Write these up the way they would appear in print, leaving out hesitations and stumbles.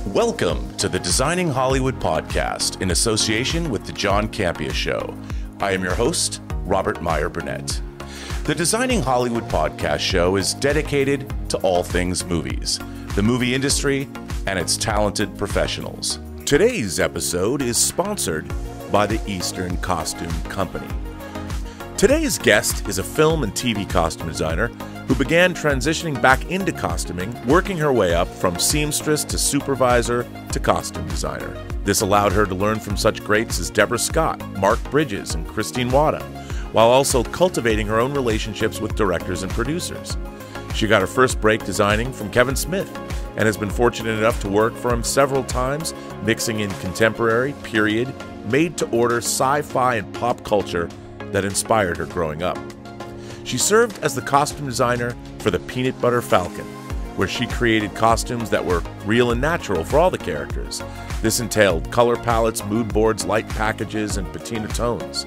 Welcome to the Designing Hollywood podcast in association with the John Campea Show. I am your host, Robert Meyer Burnett. The Designing Hollywood podcast show is dedicated to all things movies, the movie industry, and its talented professionals. Today's episode is sponsored by the Eastern Costume Company. Today's guest is a film and TV costume designer who began transitioning back into costuming, working her way up from seamstress to supervisor to costume designer. This allowed her to learn from such greats as Deb Scott, Bridges and Christine Wada, while also cultivating her own relationships with directors and producers. She got her first break designing from Kevin Smith and has been fortunate enough to work for him several times, mixing in contemporary, period, made-to-order sci-fi and pop culture that inspired her growing up. She served as the costume designer for the Peanut Butter Falcon, where she created costumes that were real and natural for all the characters. This entailed color palettes, mood boards, light packages, and patina tones.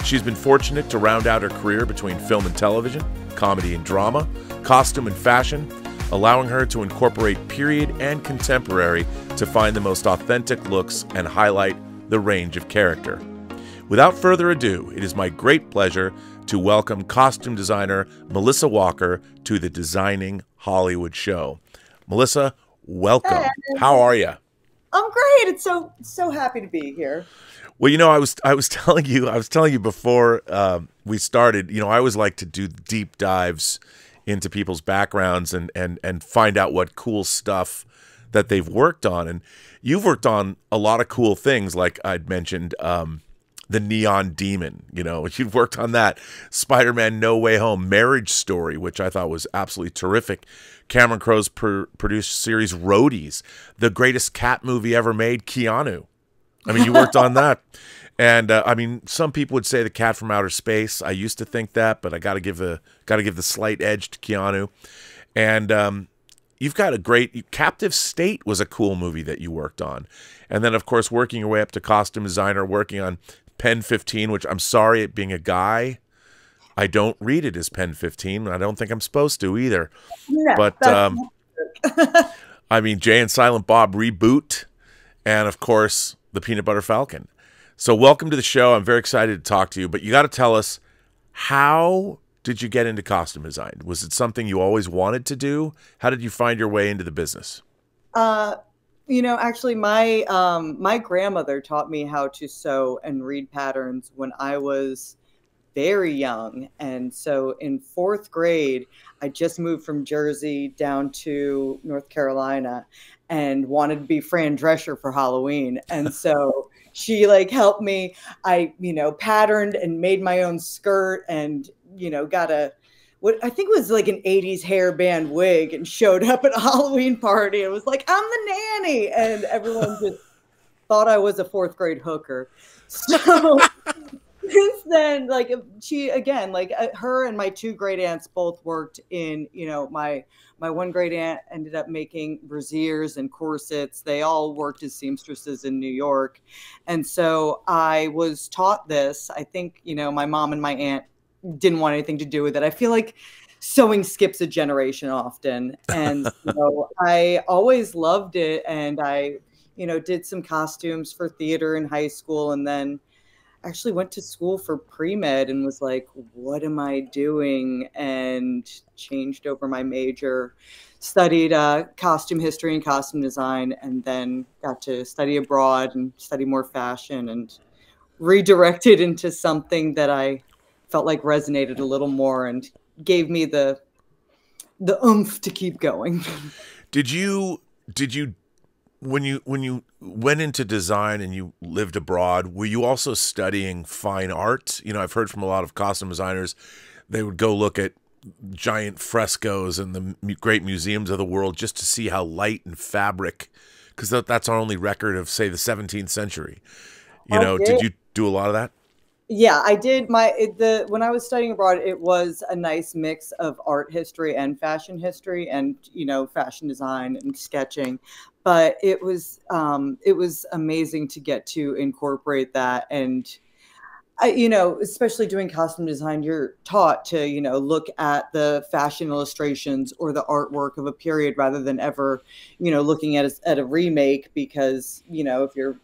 She's been fortunate to round out her career between film and television, comedy and drama, costume and fashion, allowing her to incorporate period and contemporary to find the most authentic looks and highlight the range of character. Without further ado, it is my great pleasure to welcome costume designer Melissa Walker to the Designing Hollywood Show. Melissa, welcome. Hey. How are you? I'm great. It's so happy to be here. Well, you know, I was telling you before we started. You know, I always like to do deep dives into people's backgrounds and find out what cool stuff that they've worked on. And you've worked on a lot of cool things, like I'd mentioned. The Neon Demon, you know, you've worked on that. Spider-Man No Way Home, Marriage Story, which I thought was absolutely terrific. Cameron Crowe's produced series Roadies, the greatest cat movie ever made, Keanu. I mean, you worked on that. And I mean, some people would say The Cat from Outer Space. I used to think that, but I got to give the slight edge to Keanu. And you've got a great Captive State was a cool movie that you worked on. And then, of course, working your way up to costume designer, working on PEN15, which I'm sorry, it being a guy, I don't read it as PEN15. I don't think I'm supposed to either. No, but I mean, Jay and Silent Bob Reboot, and of course, the Peanut Butter Falcon. So welcome to the show. I'm very excited to talk to you, but you got to tell us, how did you get into costume design? Was it something you always wanted to do? How did you find your way into the business? You know, actually, my grandmother taught me how to sew and read patterns when I was very young. And so in 4th grade, I just moved from Jersey down to North Carolina and wanted to be Fran Drescher for Halloween. And so she helped me. I, patterned and made my own skirt and, got what I think was like an 80s hairband wig and showed up at a Halloween party and was like, I'm the nanny. And everyone just thought I was a 4th grade hooker. So since then, her and my 2 great aunts both worked in, my one great aunt ended up making brassieres and corsets. They all worked as seamstresses in New York. And so I was taught this. I think, my mom and my aunt didn't want anything to do with it. I feel like sewing skips a generation often. And I always loved it. And I, did some costumes for theater in high school and then actually went to school for pre-med and was like, what am I doing? And changed over my major, studied costume history and costume design, and then got to study abroad and study more fashion and redirected into something that I felt like resonated a little more and gave me the oomph to keep going. Did you when you went into design and you lived abroad, were you also studying fine art? You know, I've heard from a lot of costume designers, they would go look at giant frescoes in the great museums of the world just to see how light and fabric, because that's our only record of, say, the 17th century. Did you do a lot of that? Yeah, I did. When I was studying abroad, it was a nice mix of art history and fashion history and, fashion design and sketching. But it was amazing to get to incorporate that. And especially doing costume design, you're taught to, look at the fashion illustrations or the artwork of a period rather than ever, looking at a remake, because, if you're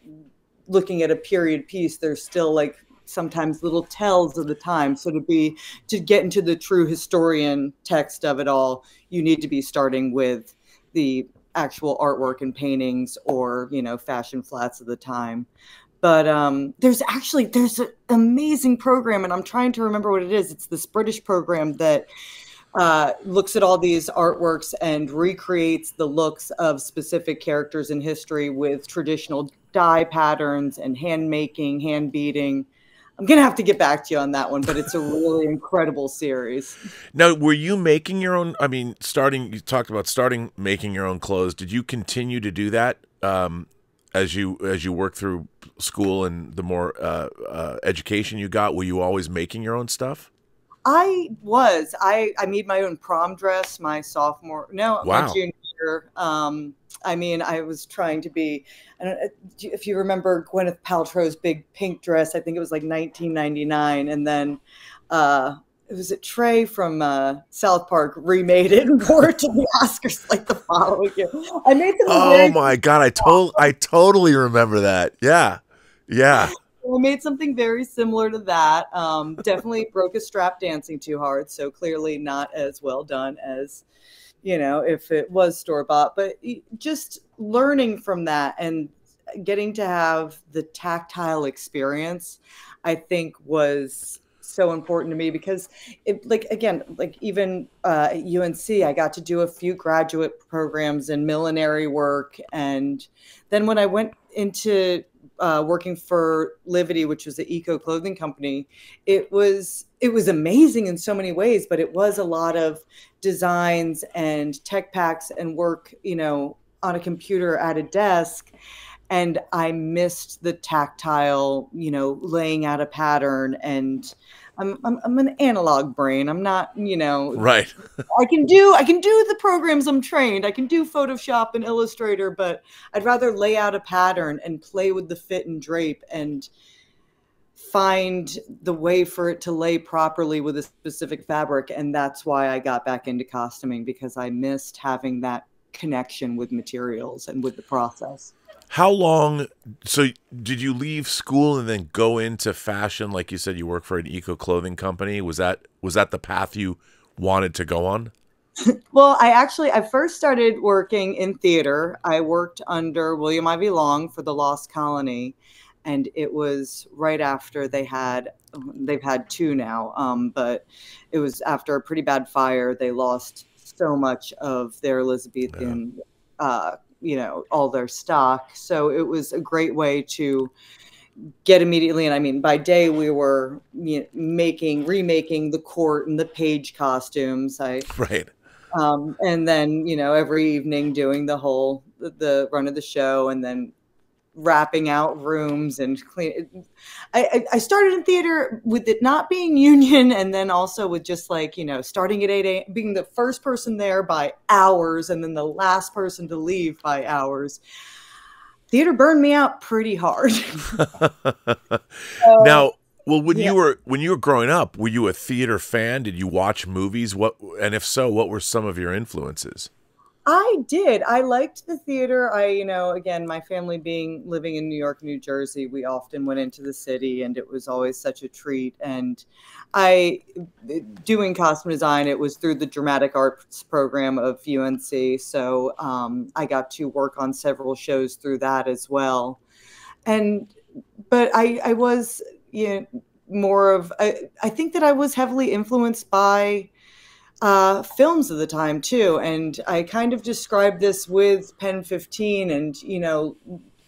looking at a period piece, there's still like sometimes little tells of the time. So to get into the true historian text of it all, you need to be starting with the actual artwork and paintings or, fashion flats of the time. But there's an amazing program, and I'm trying to remember what it is. It's this British program that looks at all these artworks and recreates the looks of specific characters in history with traditional dye patterns and hand making, hand beading. I'm going to have to get back to you on that one, but it's a really incredible series. Now, were you making your own, you talked about starting making your own clothes. Did you continue to do that as you worked through school and the more education you got? Were you always making your own stuff? I made my own prom dress my my junior year. I was trying to be, I don't know if you remember Gwyneth Paltrow's big pink dress. I think it was like 1999. And then it was Trey from South Park remade it and wore it to the Oscars like the following year. I made them. Oh my God. I totally remember that. Yeah. Yeah. I made something very similar to that. Definitely broke a strap dancing too hard. So clearly not as well done as, if it was store-bought, but just learning from that and getting to have the tactile experience, I think was so important to me, because even at UNC, I got to do a few graduate programs in millinery work. And then when I went into working for Livity, which was the eco clothing company, it was amazing in so many ways, but it was a lot of designs and tech packs and work, on a computer at a desk. And I missed the tactile, laying out a pattern. And I'm an analog brain. I'm not, right. I can do the programs I'm trained. I can do Photoshop and Illustrator, but I'd rather lay out a pattern and play with the fit and drape and find the way for it to lay properly with a specific fabric. And that's why I got back into costuming, because I missed having that connection with materials and with the process. How long, so did you leave school and then go into fashion? Like you said, you work for an eco clothing company. Was that the path you wanted to go on? Well, I first started working in theater. I worked under William Ivey Long for The Lost Colony, and it was right after they've had two now, but it was after a pretty bad fire. They lost so much of their Elizabethan, all their stock. So it was a great way to get immediately. And by day we were remaking the court and the page costumes. Right. And then, every evening doing the run of the show, and then wrapping out rooms and clean. I started in theater with it not being union, and then also with just starting at 8 a.m., being the first person there by hours and then the last person to leave by hours. Theater burned me out pretty hard. Now, well, when you were growing up, were you a theater fan? Did you watch movies? And if so, what were some of your influences? I did. I liked the theater. Again, my family living in New York, New Jersey, we often went into the city, and it was always such a treat. And doing costume design, it was through the dramatic arts program of UNC. So I got to work on several shows through that as well. But I was, more of, I think that I was heavily influenced by films of the time too. And I kind of described this with PEN15 and,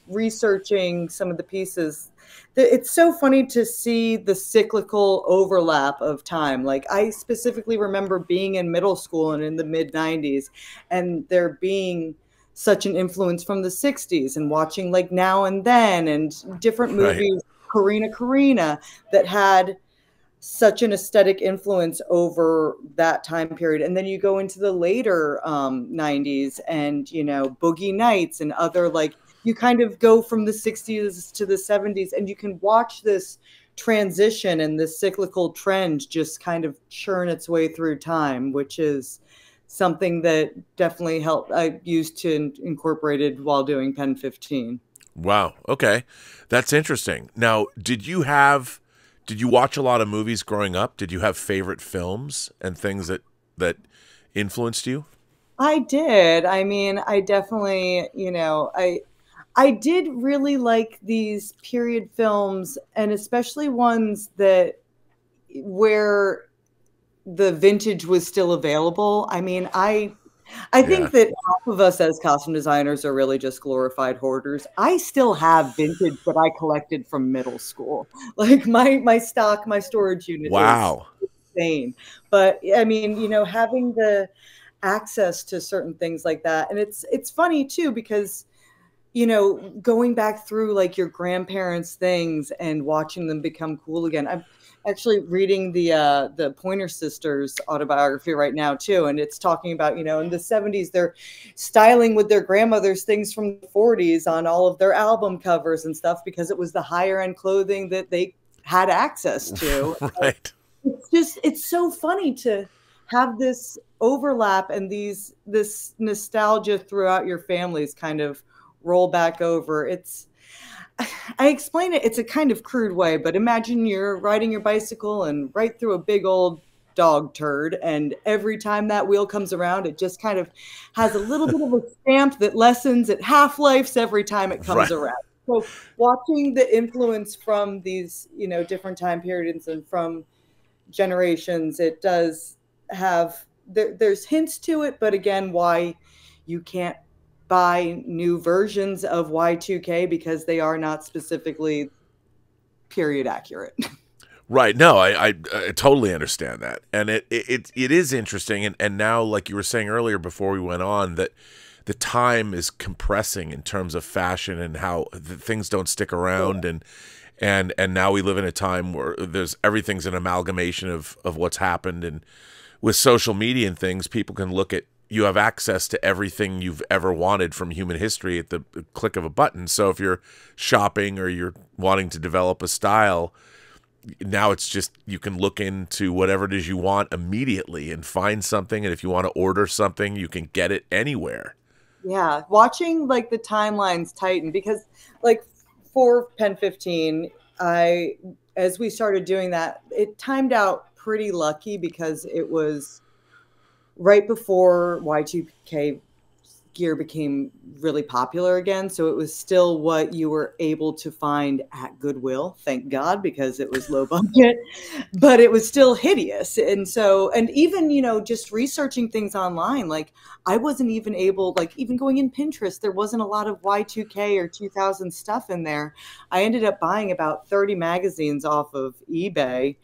researching some of the pieces. It's so funny to see the cyclical overlap of time. Like, I specifically remember being in middle school and in the mid 90s, and there being such an influence from the 60s, and watching like Now and Then and different movies, right. Karina, that had such an aesthetic influence over that time period. And then you go into the later 90s and, Boogie Nights and other, you kind of go from the 60s to the 70s, and you can watch this transition and this cyclical trend just kind of churn its way through time, which is something that definitely helped. I used to incorporated while doing PEN15. Wow. Okay. That's interesting. Now, did you watch a lot of movies growing up? Did you have favorite films and things that influenced you? I did. I mean, I definitely, I did really like these period films, and especially ones where the vintage was still available. I mean, I think that half of us as costume designers are really just glorified hoarders. I still have vintage that I collected from middle school. Like my storage unit is insane. But I mean, having the access to certain things like that. And it's funny too, because going back through like your grandparents' things and watching them become cool again. I'm actually reading the Pointer Sisters autobiography right now too, and it's talking about, in the 70s they're styling with their grandmother's things from the 40s on all of their album covers and stuff, because it was the higher end clothing that they had access to. Right. It's so funny to have this overlap and this nostalgia throughout your families kind of roll back over. I explain it's a kind of crude way, but imagine you're riding your bicycle and right through a big old dog turd, and every time that wheel comes around, it just kind of has a little bit of a stamp that lessens at half-lives every time it comes around. So watching the influence from these, different time periods and from generations, it does have, there's hints to it, but again, why you can't buy new versions of Y2K, because they are not specifically period accurate. Right. No, I totally understand that. And it is interesting. And now, like you were saying earlier before we went on, that the time is compressing in terms of fashion and how things don't stick around. And now we live in a time where everything's an amalgamation of what's happened. And with social media and things, people can look at, you have access to everything you've ever wanted from human history at the click of a button. So if you're shopping or you're wanting to develop a style, now it's just, you can look into whatever it is you want immediately and find something. And if you want to order something, you can get it anywhere. Yeah. Watching like the timelines tighten, because like for PEN15, as we started doing that, it timed out pretty lucky, because it was right before Y2K gear became really popular again. So it was still what you were able to find at Goodwill, thank God, because it was low budget, but it was still hideous. And so, and even, just researching things online, like I wasn't even able, like even going in Pinterest, there wasn't a lot of Y2K or 2000 stuff in there. I ended up buying about 30 magazines off of eBay.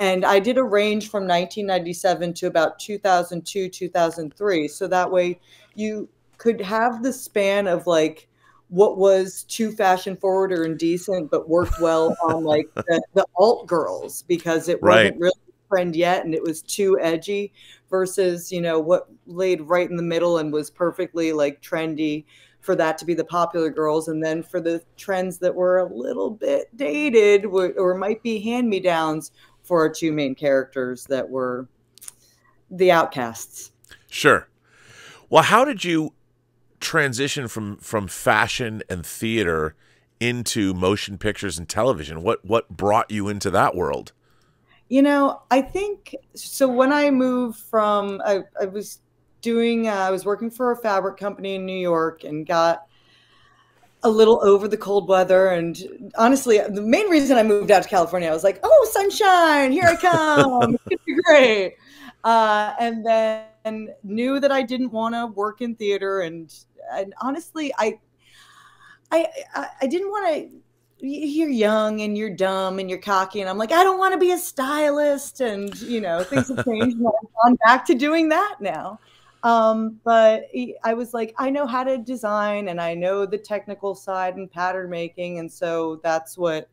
And I did a range from 1997 to about 2002, 2003. So that way you could have the span of like what was too fashion forward or indecent, but worked well on like the alt girls, because it wasn't really a trend yet and it was too edgy, versus, what laid right in the middle and was perfectly like trendy for that to be the popular girls. And then for the trends that were a little bit dated or might be hand-me-downs, for our two main characters that were the outcasts. Sure. Well, how did you transition from fashion and theater into motion pictures and television? What brought you into that world? I think so. When I moved from, I was working for a fabric company in New York and got a little over the cold weather. And honestly, the main reason I moved out to California, I was like, oh, sunshine, here I come. It's great. And then knew that I didn't want to work in theater. And honestly, I didn't want to, you're young and you're dumb and you're cocky. And I'm like, I don't want to be a stylist. And, things have changed. And I've gone back to doing that now. But I was like, I know how to design and I know the technical side and pattern making. And so that's what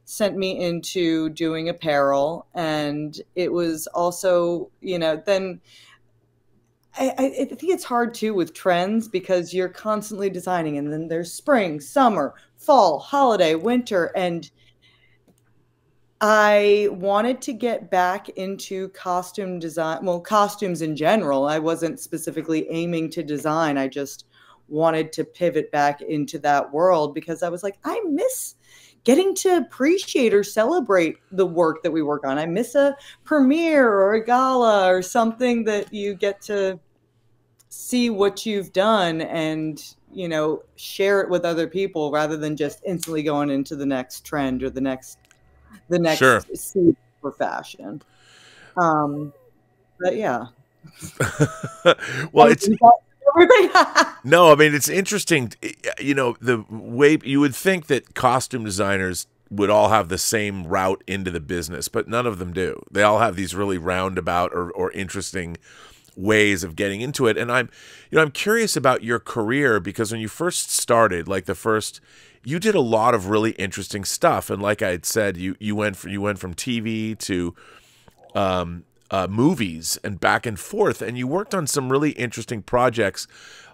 sent me into doing apparel. And it was also, then I think it's hard too with trends, because you're constantly designing, and then there's spring, summer, fall, holiday, winter, and I wanted to get back into costume design, well, costumes in general. I wasn't specifically aiming to design. I just wanted to pivot back into that world because I was like, I miss getting to appreciate or celebrate the work that we work on. I miss a premiere or a gala or something that you get to see what you've done and, you know, share it with other people rather than just instantly going into the next trend or the next Sure. season for fashion. But yeah. Well, it's no, I mean, it's interesting, you know, the way you would think that costume designers would all have the same route into the business, but none of them do. They all have these really roundabout or interesting ways of getting into it. And I'm curious about your career because when you first started, like you did a lot of really interesting stuff. And like I had said, you went from TV to movies and back and forth, and you worked on some really interesting projects.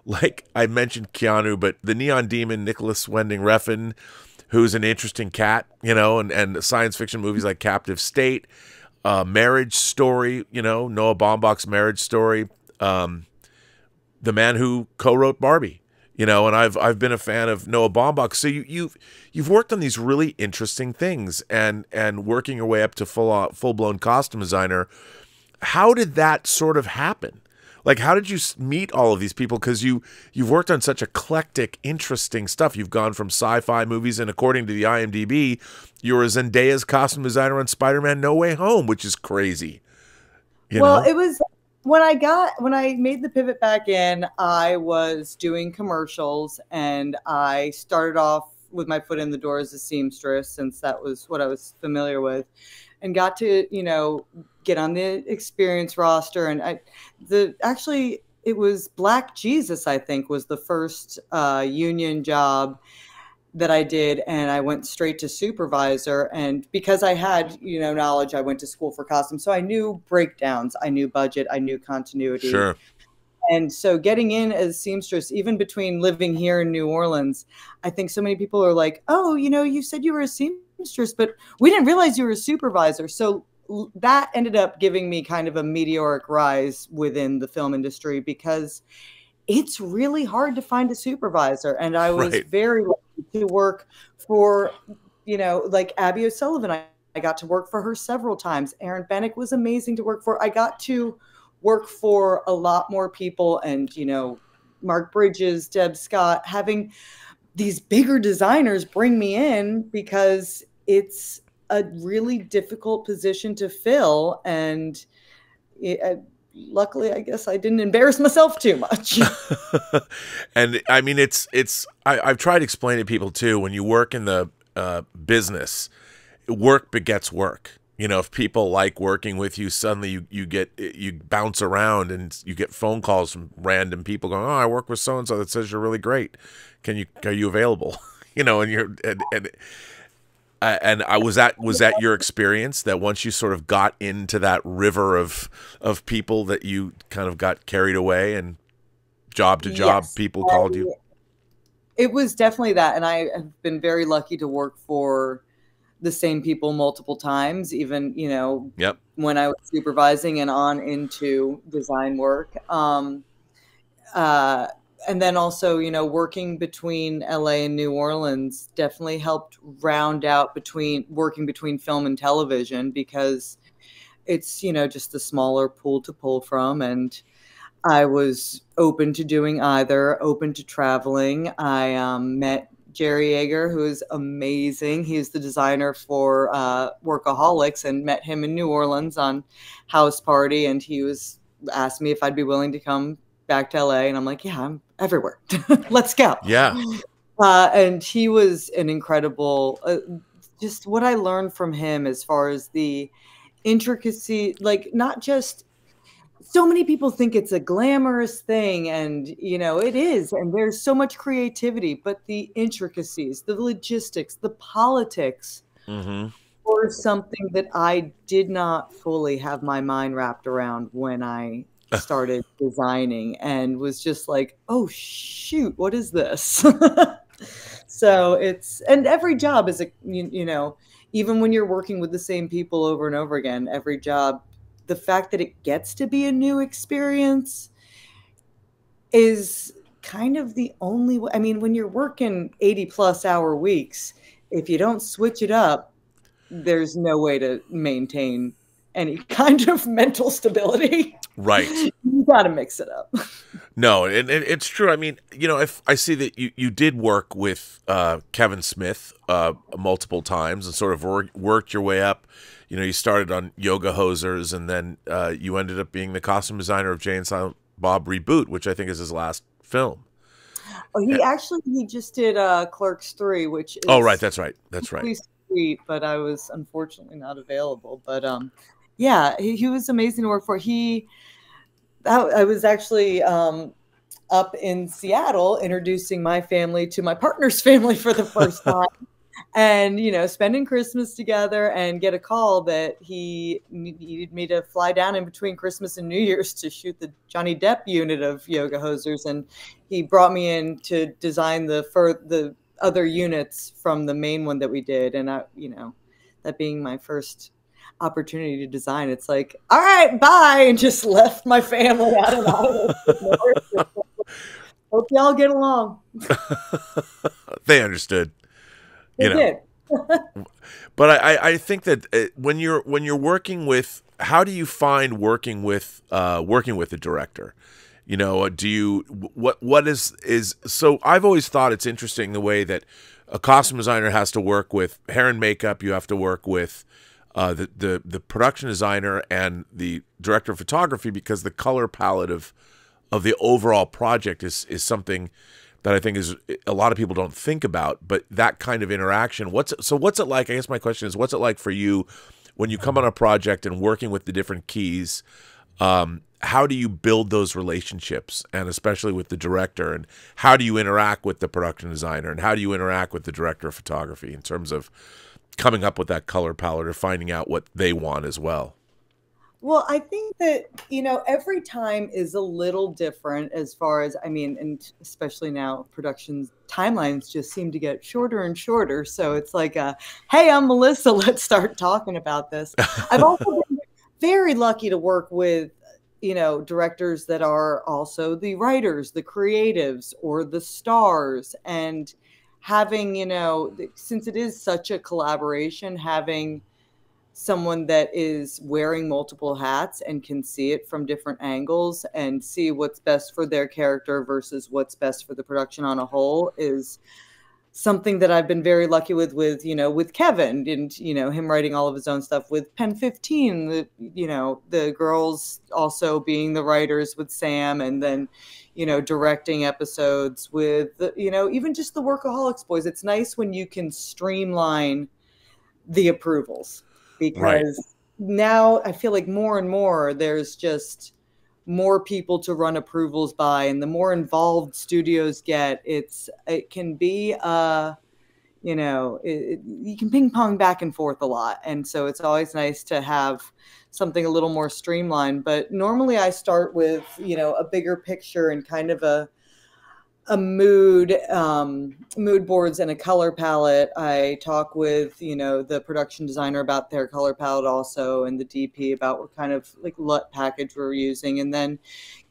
Like I mentioned Keanu, but the Neon Demon, Nicholas Winding Refn, who's an interesting cat, you know, and science fiction movies like Captive State, Marriage Story, you know, Noah Baumbach's Marriage Story, the man who co-wrote Barbie, you know, and I've been a fan of Noah Baumbach. So you've worked on these really interesting things and working your way up to full-blown costume designer. How did that sort of happen? Like, how did you meet all of these people? Because you've worked on such eclectic, interesting stuff. You've gone from sci-fi movies, and according to the IMDb, you were Zendaya's costume designer on Spider-Man No Way Home, which is crazy. You know? It was when I made the pivot back in, I was doing commercials, and I started off with my foot in the door as a seamstress, since that was what I was familiar with, and got to, you know, get on the experience roster. And actually it was Black Jesus, I think, was the first union job that I did. And I went straight to supervisor. And because I had, you know, knowledge, I went to school for costumes. So I knew breakdowns, I knew budget, I knew continuity. Sure. And so getting in as seamstress, even between living here in New Orleans, I think so many people are like, oh, you know, you said you were a seamstress, but we didn't realize you were a supervisor. So that ended up giving me kind of a meteoric rise within the film industry because it's really hard to find a supervisor. And I was very lucky to work for, you know, like Abby O'Sullivan. I got to work for her several times. Aaron Bennick was amazing to work for. I got to work for a lot more people, and, you know, Mark Bridges, Deb Scott, having these bigger designers bring me in because it's a really difficult position to fill. And luckily, I guess I didn't embarrass myself too much. And I mean, I've tried to explain to people too, when you work in the business, work begets work. You know, if people like working with you, suddenly you bounce around and you get phone calls from random people going, "Oh, I work with so and so that says you're really great. Are you available?" You know, and was that your experience, that once you sort of got into that river of people that you kind of got carried away and job to job, yes, people called you? It was definitely that, and I have been very lucky to work for the same people multiple times, even, you know, yep, when I was supervising and on into design work. And then also, you know, working between LA and New Orleans definitely helped round out working between film and television, because it's, you know, just a smaller pool to pull from. And I was open to doing either, open to traveling. I met Jerry Yeager, who is amazing. He's the designer for Workaholics, and met him in New Orleans on House Party. And he asked me if I'd be willing to come back to LA. And I'm like, yeah, I'm everywhere. Let's go. Yeah. And he was an incredible, just what I learned from him as far as the intricacy, like, not just, so many people think it's a glamorous thing, and, you know, it is, and there's so much creativity, but the intricacies, the logistics, the politics were something that I did not fully have my mind wrapped around when I started designing, and was just like, oh shoot, what is this? So and every job is you know, even when you're working with the same people over and over again, every job, the fact that it gets to be a new experience is kind of the only way. I mean, when you're working 80-plus-hour weeks, if you don't switch it up, there's no way to maintain any kind of mental stability. Right. You got to mix it up. No, and it's true. I mean, you know, if I see that you did work with Kevin Smith multiple times and sort of worked your way up. You know, you started on Yoga Hosers, and then you ended up being the costume designer of Jay and Silent Bob Reboot, which I think is his last film. Oh, he just did Clerks 3, which is right, that's right. Sweet, but I was unfortunately not available. But yeah, he was amazing to work for. I was actually up in Seattle introducing my family to my partner's family for the first time. And, you know, spending Christmas together, and get a call that he needed me to fly down in between Christmas and New Year's to shoot the Johnny Depp unit of Yoga Hosers. And he brought me in to design the other units from the main one that we did. And you know, that being my first opportunity to design, it's like, all right, bye, and just left my family out of the hope y'all get along. They understood. They did. But I think that when you're working with, how do you find working with the director? You know, what is so I've always thought it's interesting the way that a costume designer has to work with hair and makeup. You have to work with the production designer and the director of photography, because the color palette of the overall project is something that I think is a lot of people don't think about. But that kind of interaction, what's it like? I guess my question is, what's it like for you when you come on a project and working with the different keys? How do you build those relationships, and especially with the director, and how do you interact with the production designer, and how do you interact with the director of photography in terms of coming up with that color palette or finding out what they want as well? Well, I think that, you know, every time is a little different as far as, I mean, and especially now production timelines just seem to get shorter and shorter. So it's like, hey, I'm Melissa, let's start talking about this. I've also been very lucky to work with, you know, directors that are also the writers, the creatives, or the stars. And having, you know, since it is such a collaboration, having someone that is wearing multiple hats and can see it from different angles and see what's best for their character versus what's best for the production on a whole is something that I've been very lucky with, you know, with Kevin, and, you know, him writing all of his own stuff, with PEN15, you know, the girls also being the writers with Sam, and then, you know, directing episodes with, you know, even just the Workaholics boys. It's nice when you can streamline the approvals, because now I feel like more and more there's just more people to run approvals by, and the more involved studios get, it can be you know, you can ping pong back and forth a lot, and so it's always nice to have something a little more streamlined. But normally I start with, you know, a bigger picture and kind of a mood boards and a color palette. I talk with, you know, the production designer about their color palette also, and the DP about what kind of like LUT package we're using, and then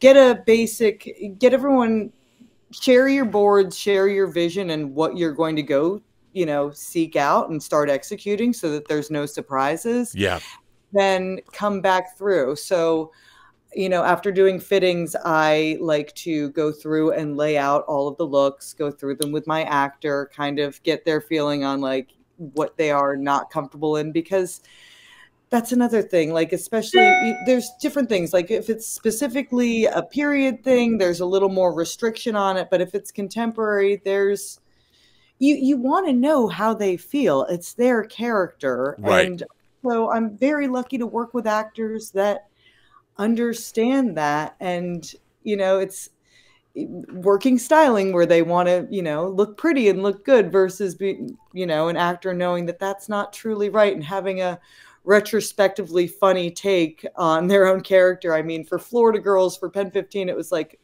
get everyone, share your boards, share your vision and what you're going to go, you know, seek out and start executing, so that there's no surprises. Yeah. Then come back through. So, you know, after doing fittings, I like to go through and lay out all of the looks, go through them with my actor, kind of get their feeling on like what they are not comfortable in, because that's another thing. Like, especially there's different things. Like if it's specifically a period thing, there's a little more restriction on it. But if it's contemporary, there's, you want to know how they feel. It's their character. Right. And so I'm very lucky to work with actors that understand that. And, you know, it's working styling where they want to, you know, look pretty and look good, versus being, you know, an actor knowing that that's not truly right and having a retrospectively funny take on their own character. I mean, for Florida Girls, for PEN15, it was like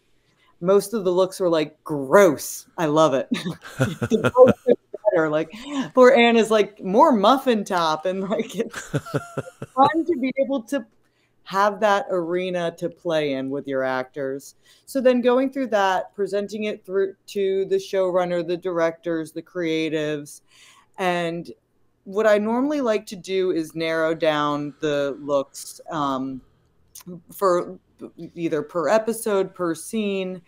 most of the looks were like gross. I love it. better. Like poor Anne is like more muffin top, and like it's fun to be able to have that arena to play in with your actors. So then going through that, presenting it through to the showrunner, the directors, the creatives, and what I normally like to do is narrow down the looks for either per episode, per scene,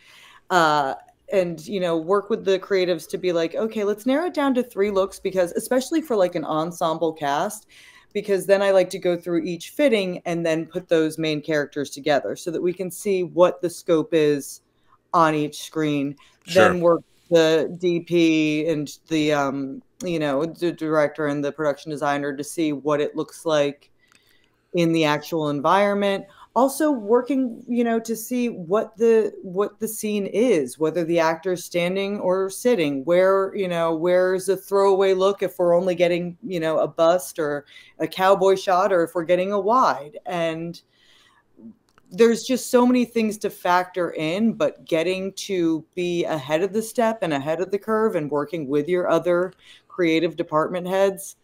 and work with the creatives to be like, okay, let's narrow it down to 3 looks, because especially for like an ensemble cast, because then I like to go through each fitting and then put those main characters together so that we can see what the scope is on each screen. Sure. Then work the DP and the director and the production designer to see what it looks like in the actual environment. Also working, to see what the scene is, whether the actor's standing or sitting, where's a throwaway look if we're only getting, a bust or a cowboy shot, or if we're getting a wide. And there's just so many things to factor in, but getting to be ahead of the step and ahead of the curve and working with your other creative department heads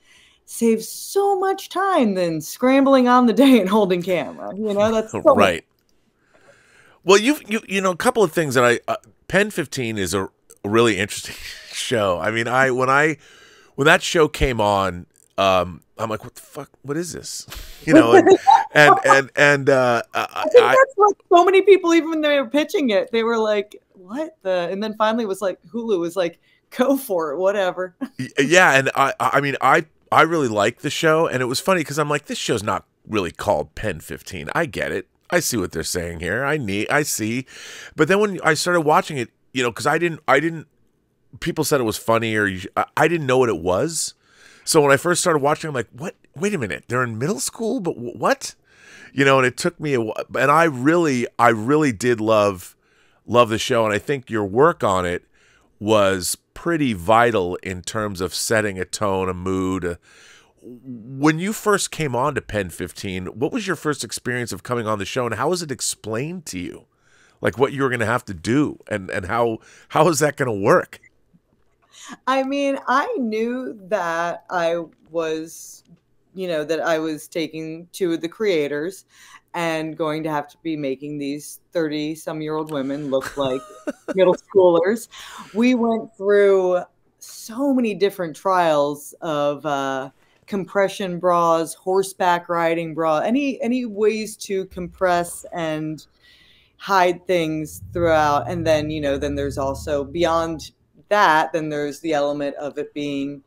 saves so much time than scrambling on the day and holding camera. That's so right. Well, a couple of things that PEN15 is a really interesting show. I mean, when that show came on, I'm like, what the fuck? What is this? And I think that's like so many people, even when they were pitching it, they were like, what and then finally it was like, Hulu was like, go for it, whatever. Yeah. And I really liked the show, and it was funny because I'm like, this show's not really called PEN15. I get it. I see what they're saying here. I see. But then when I started watching it, because I didn't, people said it was funny, or I didn't know what it was. So when I first started watching, I'm like, what? Wait a minute. They're in middle school, but what? And it took me a while, and I really did love the show. And I think your work on it was pretty vital in terms of setting a tone, a mood. When you first came on to PEN15, what was your first experience of coming on the show, and how was it explained to you? Like what you were going to have to do, and how is that going to work? I mean, I knew that I was, that I was taking 2 of the creators and going to have to be making these 30-some-year-old women look like middle schoolers. We went through so many different trials of compression bras, horseback riding bra, any ways to compress and hide things throughout. And then, then there's also beyond that, then there's the element of it being,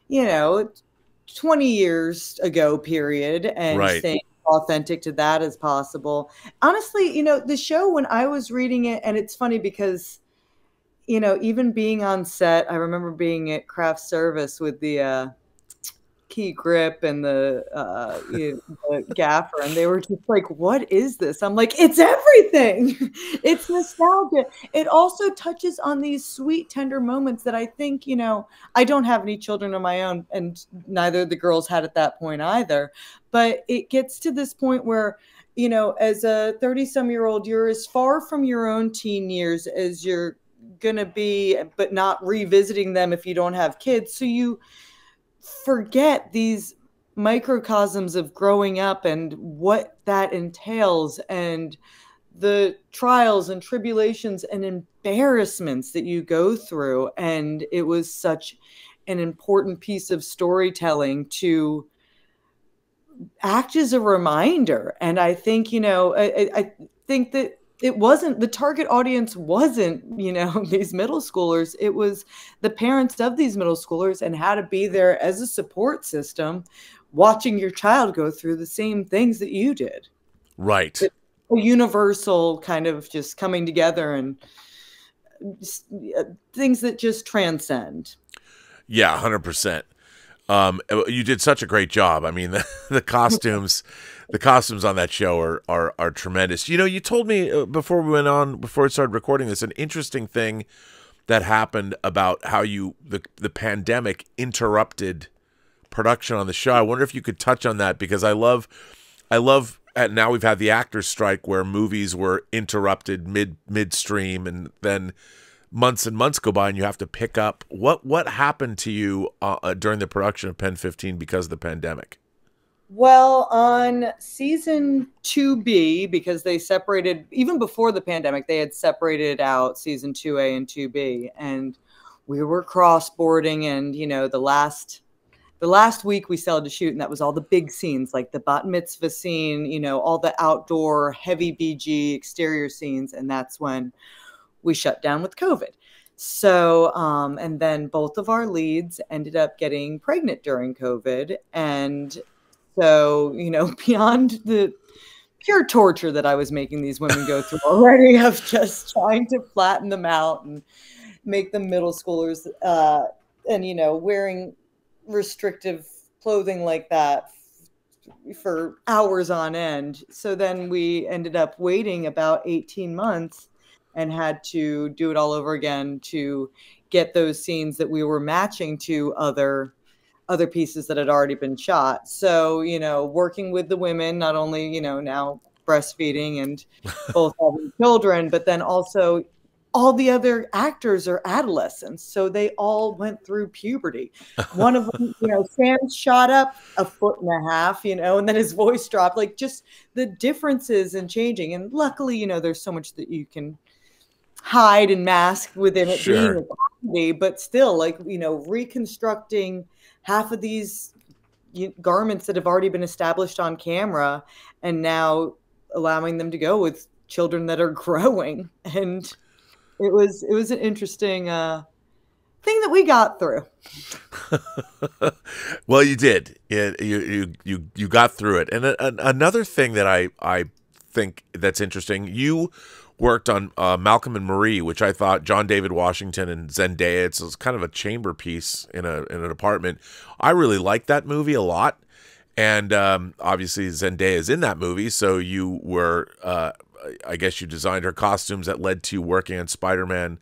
20 years ago period, and right. Staying authentic to that as possible. Honestly, the show, when I was reading it, and it's funny because, even being on set, I remember being at craft service with the key grip and the gaffer, and they were just like, what is this? I'm like, it's everything. It's nostalgia. It also touches on these sweet, tender moments that I think, I don't have any children of my own, and neither of the girls had at that point either. But it gets to this point where, as a 30-some-year-old, you're as far from your own teen years as you're going to be, but not revisiting them if you don't have kids. So you forget these microcosms of growing up and what that entails, and the trials and tribulations and embarrassments that you go through. And it was such an important piece of storytelling to act as a reminder. And I think, I think that it wasn't, the target audience wasn't, these middle schoolers. It was the parents of these middle schoolers, and how to be there as a support system, watching your child go through the same things that you did. Right. It's a universal kind of just coming together, and things that just transcend. Yeah, 100%. You did such a great job. I mean, the costumes, the costumes on that show are tremendous. You told me before we started recording this, an interesting thing that happened about how the pandemic interrupted production on the show. I wonder if you could touch on that, because I love, now we've had the actors strike where movies were interrupted midstream, and then months and months go by and you have to pick up. What happened to you during the production of PEN15 because of the pandemic? Well, on season 2B, because they separated, even before the pandemic, they had separated out season 2A and 2B, and we were crossboarding, and, you know, the last week we still had to shoot, and that was all the big scenes, like the bat mitzvah scene, you know, all the outdoor heavy BG exterior scenes, and that's when we shut down with COVID. So, and then both of our leads ended up getting pregnant during COVID, and so, you know, beyond the pure torture that I was making these women go through already of just trying to flatten them out and make them middle schoolers, and, you know, wearing restrictive clothing like that for hours on end. So then we ended up waiting about 18 months and had to do it all over again to get those scenes that we were matching to other pieces that had already been shot. So, you know, working with the women, not only, you know, now breastfeeding and both having children, but then also all the other actors are adolescents. So they all went through puberty. One of them, you know, Sam shot up 1.5 feet, you know, and then his voice dropped, like just the differences and changing. And luckily, you know, there's so much that you can hide and mask within it being a comedy, but still, like, you know, reconstructing half of these garments that have already been established on camera and now allowing them to go with children that are growing. And it was an interesting thing that we got through. Well, you did. You got through it. And another thing that I think that's interesting, you worked on Malcolm and Marie, which I thought John David Washington and Zendaya. It's kind of a chamber piece in an apartment. I really liked that movie a lot, and obviously Zendaya is in that movie. So you were, I guess, you designed her costumes that led to working on Spider-Man: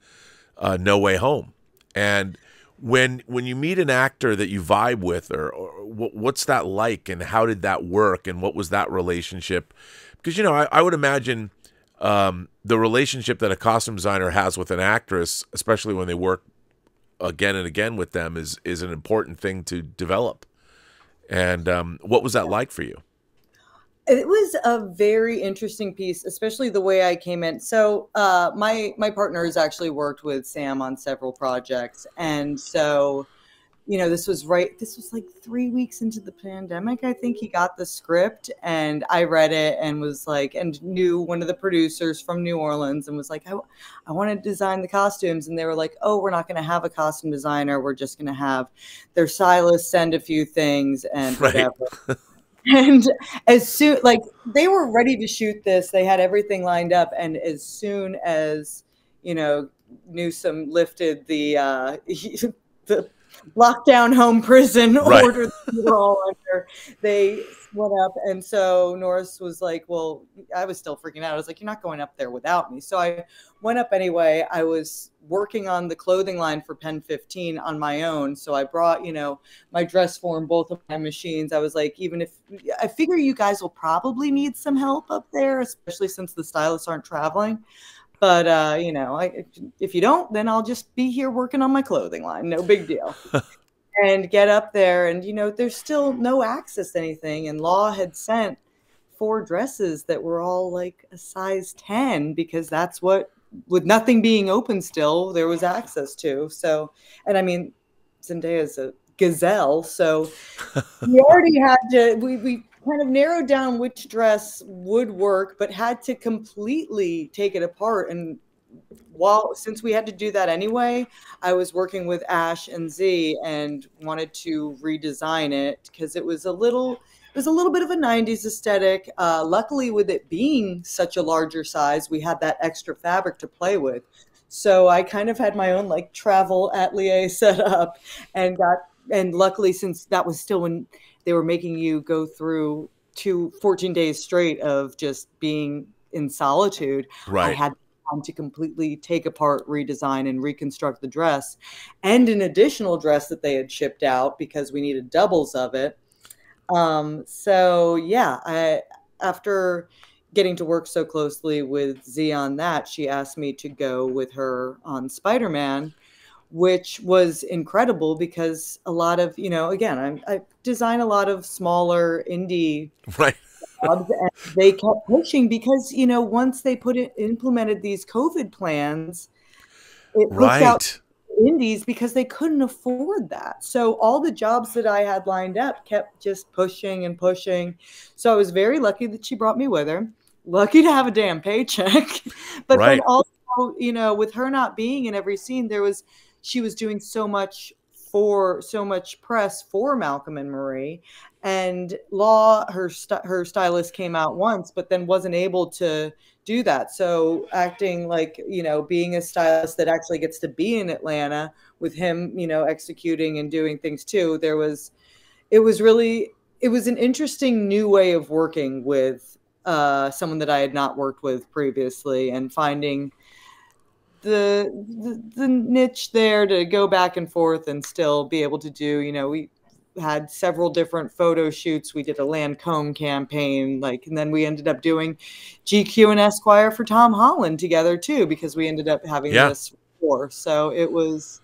No Way Home. And when you meet an actor that you vibe with, or what's that like, and how did that work, and what was that relationship? Because, you know, I would imagine the relationship that a costume designer has with an actress, especially when they work again and again with them, is an important thing to develop. And what was that like for you? It was a very interesting piece, especially the way I came in. So my partner has actually worked with Sam on several projects. And so, you know, this was like 3 weeks into the pandemic. I think he got the script, and I read it and was like, and knew one of the producers from New Orleans, and was like, I want to design the costumes. And they were like, oh, we're not going to have a costume designer. We're just going to have their stylist send a few things and whatever. And as soon, like, they were ready to shoot this, they had everything lined up. And as soon as, you know, Newsom lifted the lockdown home prison order that we were all under, they went up. And so Norris was like, well, I was still freaking out. I was like, you're not going up there without me. So I went up anyway. I was working on the clothing line for PEN15 on my own. So I brought, you know, my dress form, both of my machines. I was like, even if I figure you guys will probably need some help up there, especially since the stylists aren't traveling. But, you know, if you don't, then I'll just be here working on my clothing line. No big deal. And get up there. And, you know, there's still no access to anything. And Law had sent 4 dresses that were all like a size 10, because that's what, with nothing being open still, there was access to. So, and I mean, Zendaya's a gazelle. So we already had to, we kind of narrowed down which dress would work, but had to completely take it apart. And since we had to do that anyway, I was working with Ash and Z and wanted to redesign it because it was a little bit of a 90s aesthetic. Luckily, with it being such a larger size, we had that extra fabric to play with. So I kind of had my own like travel atelier set up, and luckily, since that was still when they were making you go through 14 days straight of just being in solitude, I had time to completely take apart, redesign, and reconstruct the dress, and an additional dress that they had shipped out because we needed doubles of it. So yeah, after getting to work so closely with Z on that, she asked me to go with her on Spider-Man, which was incredible because a lot of, again, I design a lot of smaller indie Right. jobs, and they kept pushing because, once they implemented these COVID plans, it pushed out indies because they couldn't afford that. So all the jobs that I had lined up kept just pushing and pushing. So I was very lucky that she brought me with her. Lucky to have a damn paycheck. But then also, with her not being in every scene, she was doing so much press for Malcolm and Marie, and Law, her stylist, came out once, but then wasn't able to do that. So acting like, being a stylist that actually gets to be in Atlanta with him, executing and doing things too, it was an interesting new way of working with someone that I had not worked with previously, and finding the niche there to go back and forth and still be able to do, we had several different photo shoots. We did a Lancome campaign, and then we ended up doing GQ and Esquire for Tom Holland together too, because we ended up having this before. So it was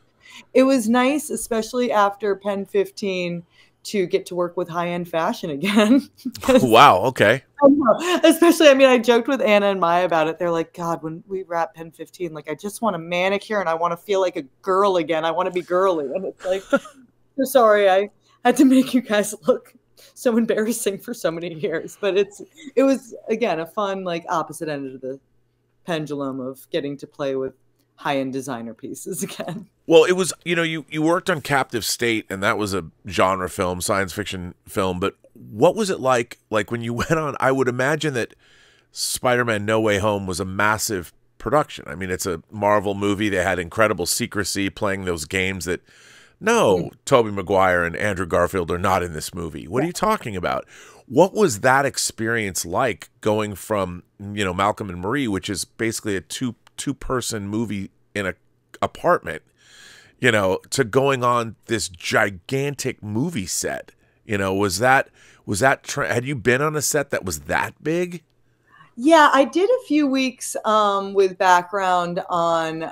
nice, especially after PEN15, to get to work with high-end fashion again. Wow. Okay. I know. Especially, I joked with Anna and Maya about it. They're like, God, when we wrap PEN15, I just want a manicure and I want to feel like a girl again. I want to be girly. And it's like, I'm sorry, I had to make you guys look so embarrassing for so many years. But it was, again, a fun, opposite end of the pendulum of getting to play with high-end designer pieces again. Well, it was, you worked on Captive State, and that was a genre film, science fiction film, but what was it like when you went on? I would imagine that Spider-Man No Way Home was a massive production. It's a Marvel movie. They had incredible secrecy, playing those games that, Tobey Maguire and Andrew Garfield are not in this movie. What are you talking about? What was that experience like, going from, Malcolm and Marie, which is basically a two-person movie in a apartment, to going on this gigantic movie set? Had you been on a set that was that big? Yeah, I did a few weeks with background on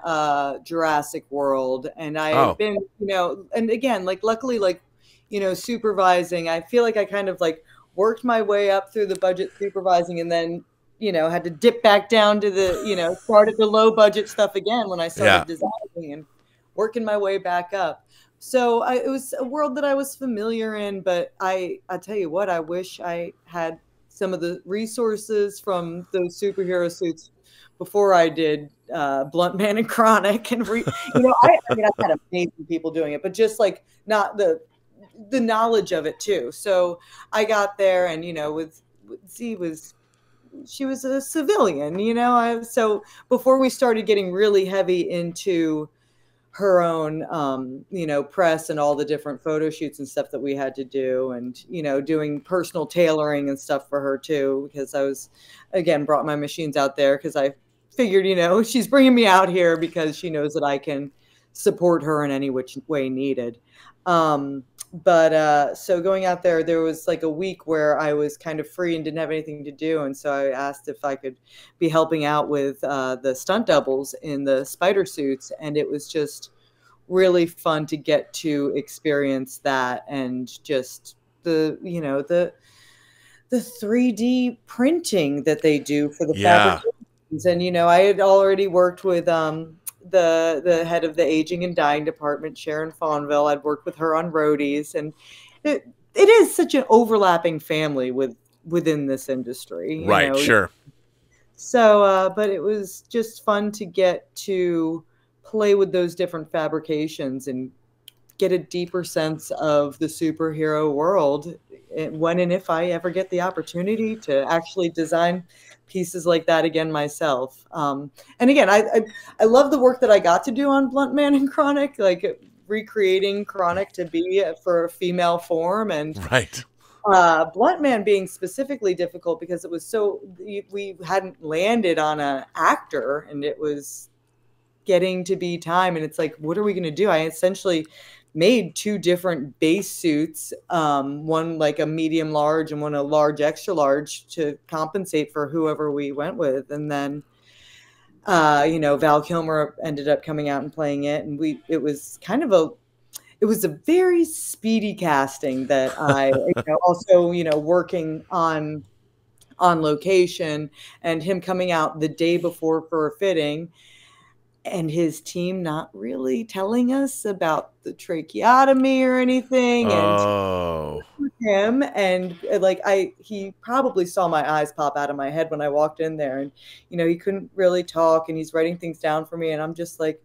Jurassic World, and I had been, and again, luckily, supervising, I feel like I kind of worked my way up through the budget supervising, and then, had to dip back down to the, start at the low budget stuff again when I started designing, and working my way back up. So it was a world that I was familiar in, but I tell you what, I wish I had some of the resources from those superhero suits before I did Blunt Man and Chronic, and I've had amazing people doing it, but just not the knowledge of it too. So I got there, and with Z she was a civilian, so before we started getting really heavy into her own, press and all the different photo shoots and stuff that we had to do, and, doing personal tailoring and stuff for her too, because I was, again, brought my machines out there because I figured, she's bringing me out here because she knows that I can support her in any which way needed. So going out there was a week where I was kind of free and didn't have anything to do. And so I asked if I could be helping out with the stunt doubles in the spider suits. And it was just really fun to get to experience that, and just the 3D printing that they do for the fabrications. And, I had already worked with the head of the aging and dying department, Sharon Fawnville. I'd worked with her on roadies, and it is such an overlapping family within this industry. Right, sure. So, but it was just fun to get to play with those different fabrications and get a deeper sense of the superhero world when and if I ever get the opportunity to actually design pieces like that again myself. And again, I love the work that I got to do on Blunt Man and Chronic, recreating Chronic to be for a female form, and Blunt Man being specifically difficult because it was we hadn't landed on an actor, and it was getting to be time, and it's what are we going to do? I essentially made 2 different base suits, one like a medium large and one a large extra large to compensate for whoever we went with. And then, Val Kilmer ended up coming out and playing it. And it was a very speedy casting that also, working on location and him coming out the day before for a fitting, and his team not really telling us about the tracheotomy or anything. And him, and he probably saw my eyes pop out of my head when I walked in there, and he couldn't really talk, and he's writing things down for me, and I'm just like,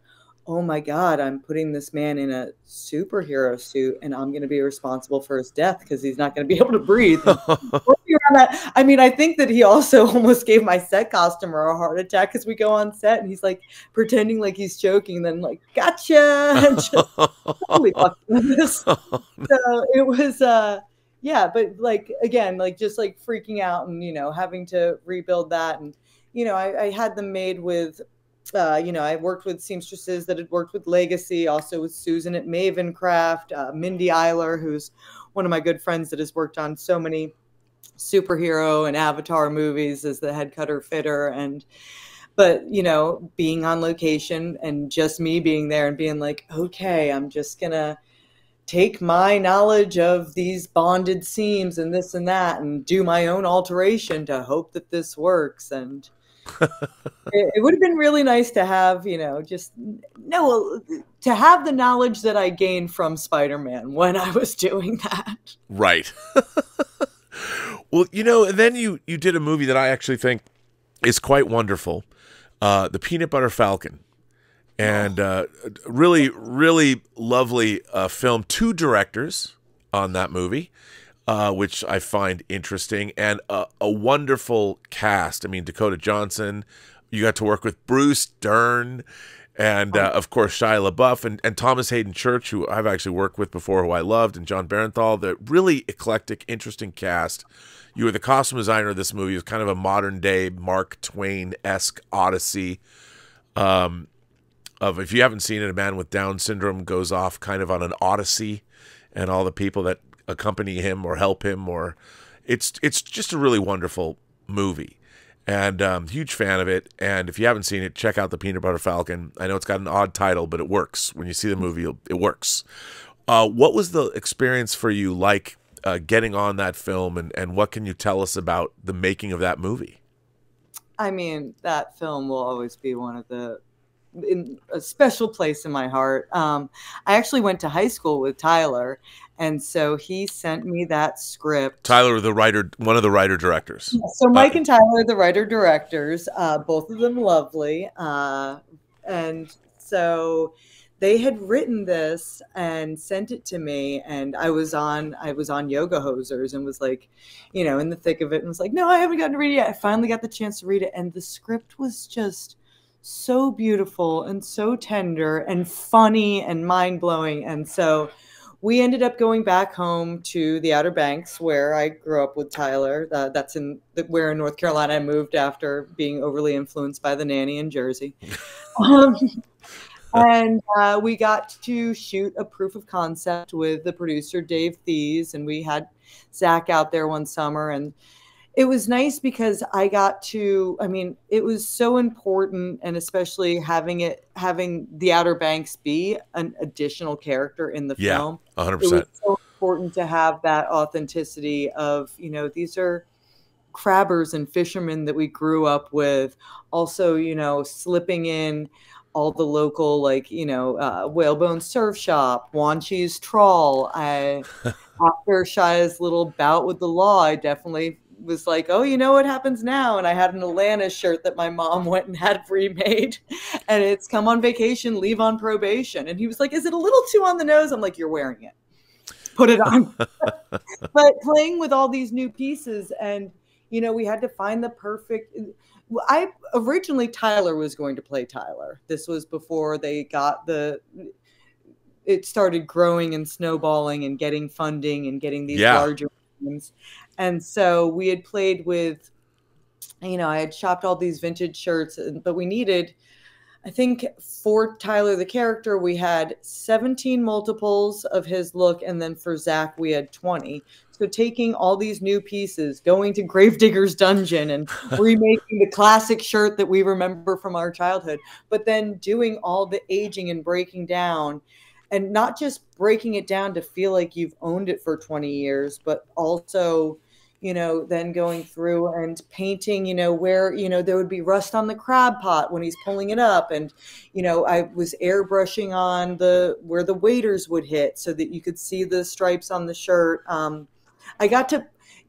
oh my God, I'm putting this man in a superhero suit, and I'm going to be responsible for his death because he's not going to be able to breathe. I mean, I think that he also almost gave my set costumer a heart attack because we go on set and he's like pretending like he's joking, and then like, gotcha, and just totally fucking with this. So it was, yeah, but like, again, like just like freaking out and, having to rebuild that. And, I had them made with, I worked with seamstresses that had worked with Legacy, also with Susan at Maven Craft, Mindy Eiler, who's one of my good friends that has worked on so many superhero and Avatar movies as the head cutter fitter. But being on location and just me being there and being like, okay, I'm just gonna take my knowledge of these bonded seams and this and that and do my own alteration to hope that this works. And it would have been really nice to have, to have the knowledge that I gained from Spider-Man when I was doing that. Right. Well, and then you did a movie that I actually think is quite wonderful, The Peanut Butter Falcon. And really, really lovely film. 2 directors on that movie, which I find interesting, and a wonderful cast. I mean, Dakota Johnson, you got to work with Bruce Dern, and of course Shia LaBeouf and Thomas Hayden Church, who I've actually worked with before, who I loved, and John Barenthal. The really eclectic, interesting cast. You were the costume designer of this movie. It was kind of a modern day Mark Twain-esque odyssey. Of, if you haven't seen it, a man with Down syndrome goes off kind of on an odyssey, and all the people that accompany him or help him, or it's just a really wonderful movie, and huge fan of it. And if you haven't seen it, check out The Peanut Butter Falcon. I know it's got an odd title, but it works. When you see the movie, it works. What was the experience for you like getting on that film, and what can you tell us about the making of that movie? I mean, that film will always be one of in a special place in my heart. I actually went to high school with Tyler, and so he sent me that script. Tyler, the writer, one of the writer-directors. Yeah, so Mike and Tyler are the writer-directors, both of them lovely. And so they had written this and sent it to me, and I was on Yoga Hosers and was like, in the thick of it, and was like, no, I haven't gotten to read it yet. I finally got the chance to read it, and the script was just so beautiful and so tender and funny and mind-blowing. And so we ended up going back home to the Outer Banks, where I grew up with Tyler. That's where in North Carolina I moved after being overly influenced by the nanny in Jersey. And we got to shoot a proof of concept with the producer, Dave Thies, and we had Zach out there one summer. And it was nice because I got to, it was so important, and especially having the Outer Banks be an additional character in the film. 100%. It was so important to have that authenticity of, you know, these are crabbers and fishermen that we grew up with. Also, you know, slipping in all the local, like, you know, Whalebone Surf Shop, Wanchi's Trawl. After Shia's little bout with the law, I definitely was like, oh, you know what happens now? And I had an Atlanta shirt that my mom went and had remade. And it's come on vacation, leave on probation. And he was like, is it a little too on the nose? I'm like, you're wearing it. Put it on. But playing with all these new pieces, and, you know, we had to find the perfect... Originally Tyler was going to play Tyler. This was before they got it started growing and snowballing and getting funding and getting these larger ones. And so we had played with, you know, I had shopped all these vintage shirts, but we needed I think for Tyler, the character, we had 17 multiples of his look. And then for Zach, we had 20. So taking all these new pieces, going to Gravedigger's Dungeon and remaking the classic shirt that we remember from our childhood, but then doing all the aging and breaking down, and not just breaking it down to feel like you've owned it for 20 years, but also, then going through and painting, where, there would be rust on the crab pot when he's pulling it up. And, I was airbrushing on where the waiters would hit so that you could see the stripes on the shirt.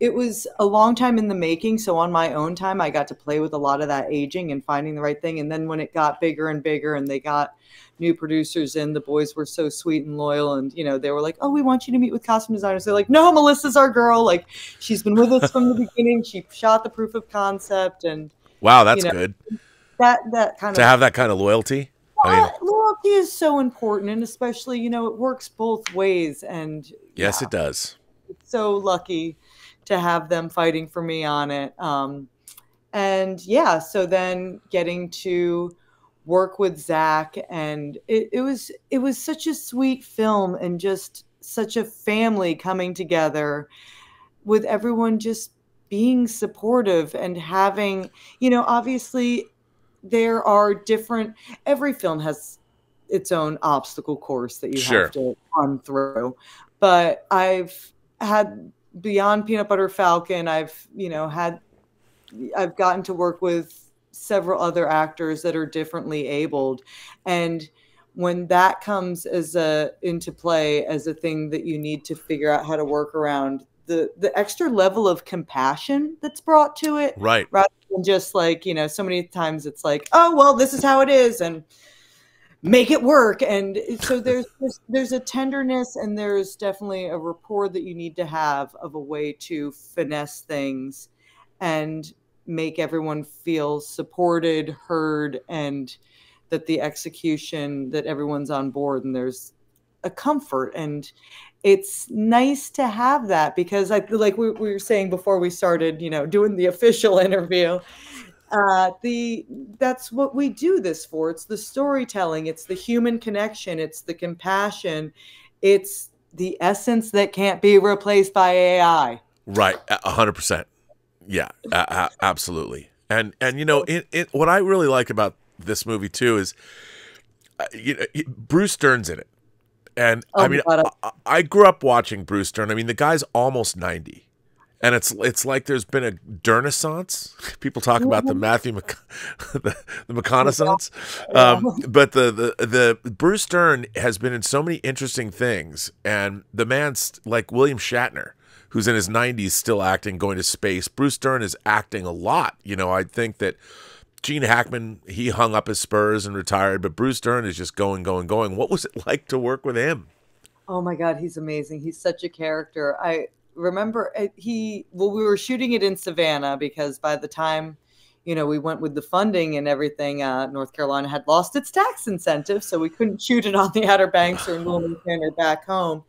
It was a long time in the making. So on my own time, I got to play with a lot of that aging and finding the right thing. And then when it got bigger and bigger and they got new producers in, the boys were so sweet and loyal. And, they were like, oh, we want you to meet with costume designers. They're like, no, Melissa's our girl. Like, she's been with us from the beginning. She shot the proof of concept. And wow, that's good. That kind of, to have that kind of loyalty. Loyalty is so important. And especially, it works both ways. And yes, it does. So lucky to have them fighting for me on it. So then getting to work with Zach, and it was such a sweet film and just such a family coming together with everyone just being supportive and having, obviously there are every film has its own obstacle course that you have to run through. But I've had beyond Peanut Butter Falcon, I've gotten to work with several other actors that are differently abled. And when that comes into play as a thing that you need to figure out how to work around, the extra level of compassion that's brought to it, right? Rather than just like, so many times it's like, oh, well, this is how it is, and make it work. And so there's a tenderness, and there's definitely a rapport that you need to have of a way to finesse things and make everyone feel supported, heard, and that the execution, that everyone's on board and there's a comfort. And it's nice to have that, because I feel like we were saying before we started, doing the official interview, that's what we do this for. It's the storytelling, it's the human connection, it's the compassion, it's the essence that can't be replaced by AI. Right, 100%. Yeah, absolutely. And what I really like about this movie too is, Bruce Dern's in it, and I grew up watching Bruce Dern. I mean, the guy's almost 90. And it's like there's been a Dernissance. People talk about the the McConaissance, but the Bruce Dern has been in so many interesting things, and the man's like William Shatner, who's in his 90s still acting, going to space. Bruce Dern is acting a lot. I think that Gene Hackman, he hung up his spurs and retired, but Bruce Dern is just going. What was it like to work with him? Oh my God, he's amazing. He's such a character. I remember we were shooting it in Savannah, because by the time, we went with the funding and everything, North Carolina had lost its tax incentive, so we couldn't shoot it on the Outer Banks or in Wilmington or back home.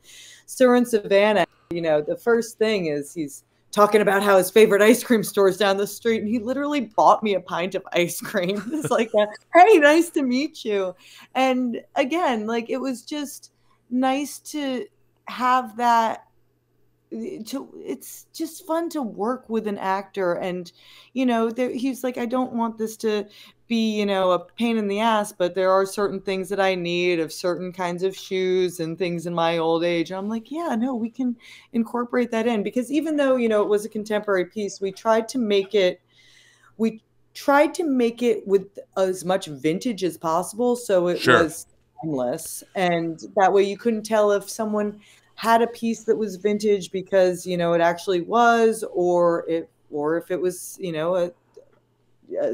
So we're in Savannah, the first thing is he's talking about how his favorite ice cream store is down the street, and he literally bought me a pint of ice cream. It's like, hey, nice to meet you. And again, like, it was just nice to have that. It's just fun to work with an actor, and he's like, I don't want this to be a pain in the ass, but there are certain things that I need, of certain kinds of shoes and things in my old age. And I'm like, yeah, no, we can incorporate that in, because even though it was a contemporary piece, we tried to make it with as much vintage as possible, so it was timeless, and that way you couldn't tell if someone had a piece that was vintage because it actually was, or if it was a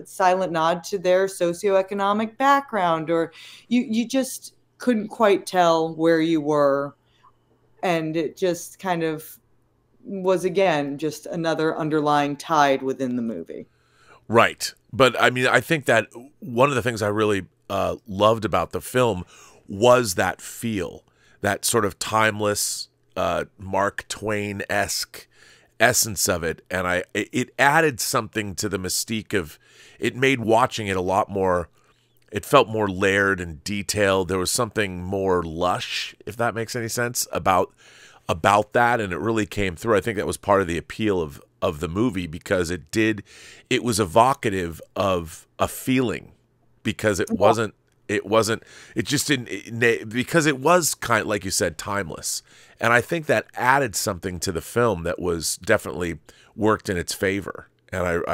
silent nod to their socioeconomic background, or you just couldn't quite tell where you were, and it just kind of was, again, just another underlying tide within the movie. Right. But I mean, I think that one of the things I really loved about the film was that feel, that sort of timeless Mark Twain-esque essence of it, and it added something to the mystique of it. Made watching it a lot more it felt more layered and detailed. There was something more lush, if that makes any sense, about that, and it really came through. I think that was part of the appeal of the movie, because it was evocative of a feeling, because it just didn't, because it was kind of, like you said, timeless. And I think that added something to the film that was definitely worked in its favor. And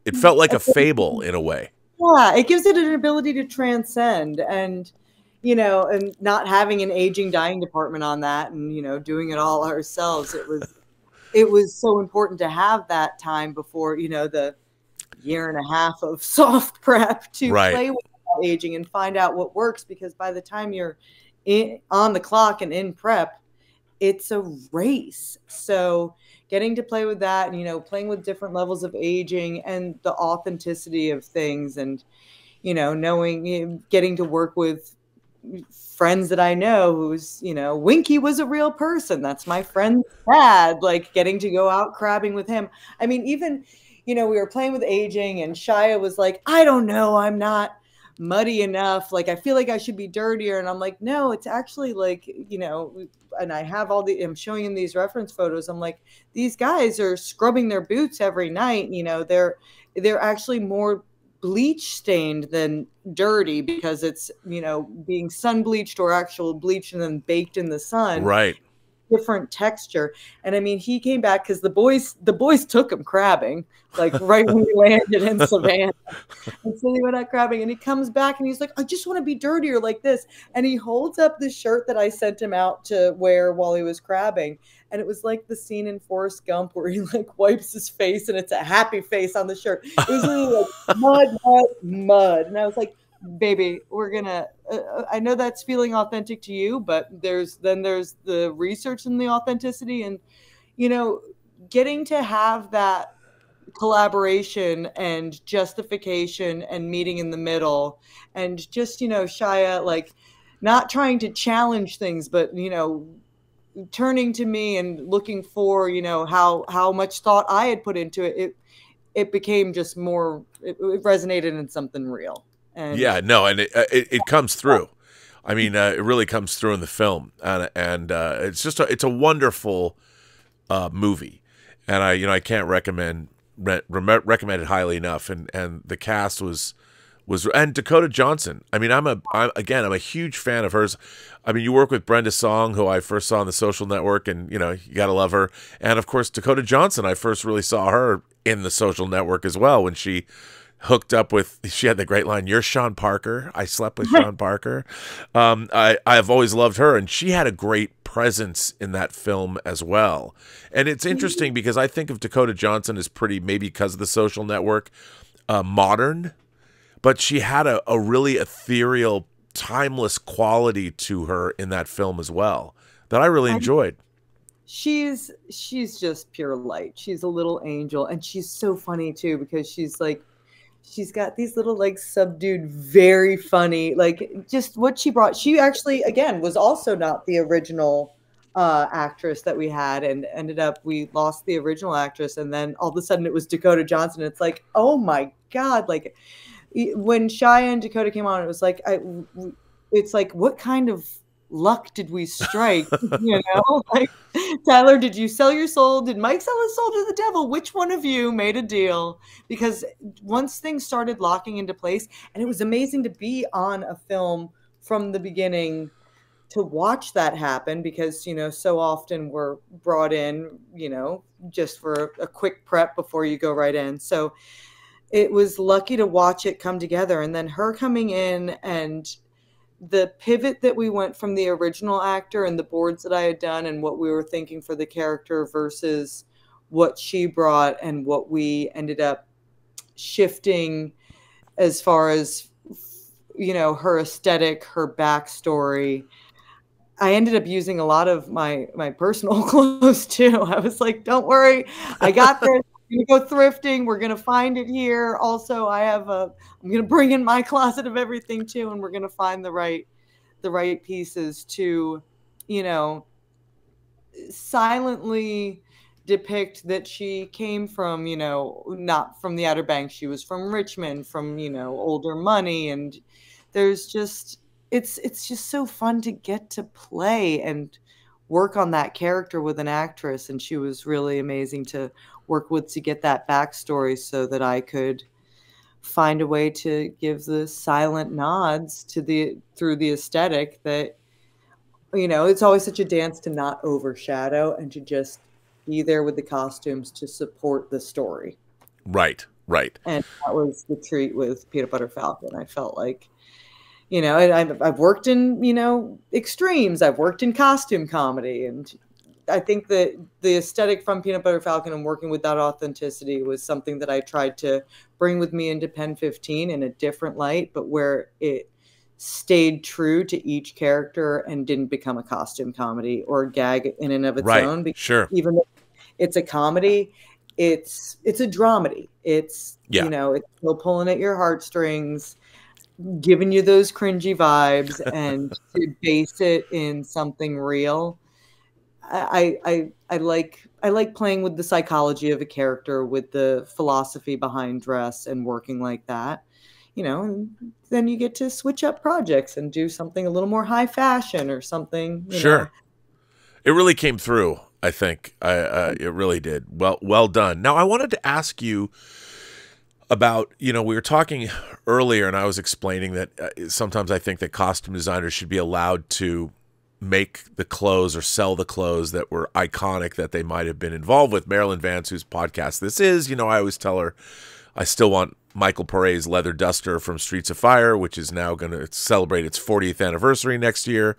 it felt like a fable in a way. Yeah, it gives it an ability to transcend, and and not having an aging, dying department on that, and doing it all ourselves. It was so important to have that time before the year and a half of soft prep to play with aging and find out what works, because by the time you're on the clock and in prep, it's a race. So getting to play with that, and playing with different levels of aging and the authenticity of things, and knowing, getting to work with friends that I know who's, Winky was a real person. That's my friend's dad. Like, getting to go out crabbing with him. I mean, even, we were playing with aging, and Shia was like, I don't know, I'm not muddy enough. Like, I feel like I should be dirtier. And I'm like, no, it's actually like, and I have I'm showing him these reference photos. I'm like, these guys are scrubbing their boots every night. They're actually more bleach stained than dirty, because it's, being sun bleached or actual bleach and then baked in the sun. Right. Different texture. And I mean, he came back because the boys took him crabbing, like right when we landed in Savannah. And so he went out crabbing, and he comes back and he's like, I just want to be dirtier like this. And he holds up the shirt that I sent him out to wear while he was crabbing. And it was like the scene in Forrest Gump where he like wipes his face, and it's a happy face on the shirt. It was really like mud. And I was like, baby, we're gonna I know that's feeling authentic to you, but there's the research and the authenticity, and getting to have that collaboration and justification and meeting in the middle, and just Shia, like, not trying to challenge things, but turning to me and looking for how much thought I had put into it. It became just more, it resonated in something real. And yeah, no, and it comes through. I mean, it really comes through in the film, and it's just it's a wonderful movie, and I can't recommend it highly enough. And the cast was and Dakota Johnson. I mean, I'm a huge fan of hers. I mean, you work with Brenda Song, who I first saw on The Social Network, and you gotta love her. And of course, Dakota Johnson, I first really saw her in The Social Network as well, when she hooked up with, she had the great line, "You're Sean Parker. I slept with Sean Parker." I've always loved her, and she had a great presence in that film as well. And it's interesting because I think of Dakota Johnson as pretty, maybe because of The Social Network, modern, but she had a really ethereal, timeless quality to her in that film as well that I really enjoyed. She's just pure light. She's a little angel, and she's so funny too, because she's got these little, like, subdued, very funny, like, just what she brought. She actually, again, was also not the original actress that we had, and ended up, we lost the original actress, and then all of a sudden it was Dakota Johnson. It's like, oh my God. Like, when Shia and Dakota came on, it was like, it's like, what kind of luck did we strike? Like, Tyler, did you sell your soul? Did Mike sell his soul to the devil? Which one of you made a deal? Because once things started locking into place, and it was amazing to be on a film from the beginning, to watch that happen, because so often we're brought in just for a quick prep before you go right in. So it was lucky to watch it come together, and then her coming in, and the pivot that we went from the original actor and the boards that I had done and what we were thinking for the character versus what she brought, and what we ended up shifting as far as, her aesthetic, her backstory. I ended up using a lot of my personal clothes too. I was like, don't worry, I got this. We're going to go thrifting. We're going to find it here. Also, I'm going to bring in my closet of everything too, and we're going to find the right pieces to, silently depict that she came from, not from the Outer Banks. She was from Richmond, from, older money, and there's just, it's just so fun to get to play and work on that character with an actress. And she was really amazing to work with to get that backstory so that I could find a way to give the silent nods to through the aesthetic that, it's always such a dance to not overshadow and to just be there with the costumes to support the story. Right. And that was the treat with Peanut Butter Falcon. I felt like, I've worked in, extremes. I've worked in costume comedy. And I think that the aesthetic from Peanut Butter Falcon and working with that authenticity was something that I tried to bring with me into PEN15 in a different light, but where it stayed true to each character and didn't become a costume comedy or a gag in and of its own. Because sure. Even though it's a comedy, it's a dramedy. It's, it's still pulling at your heartstrings, giving you those cringy vibes, and to base it in something real. I like playing with the psychology of a character, with the philosophy behind dress and working like that, and then you get to switch up projects and do something a little more high fashion or something. Sure. It really came through. I think it really did. Well done. Now I wanted to ask you about, we were talking earlier and I was explaining that sometimes I think that costume designers should be allowed to make the clothes or sell the clothes that were iconic that they might have been involved with. Marilyn Vance, whose podcast this is, I always tell her I still want Michael Pare's leather duster from Streets of Fire, which is now going to celebrate its 40th anniversary next year.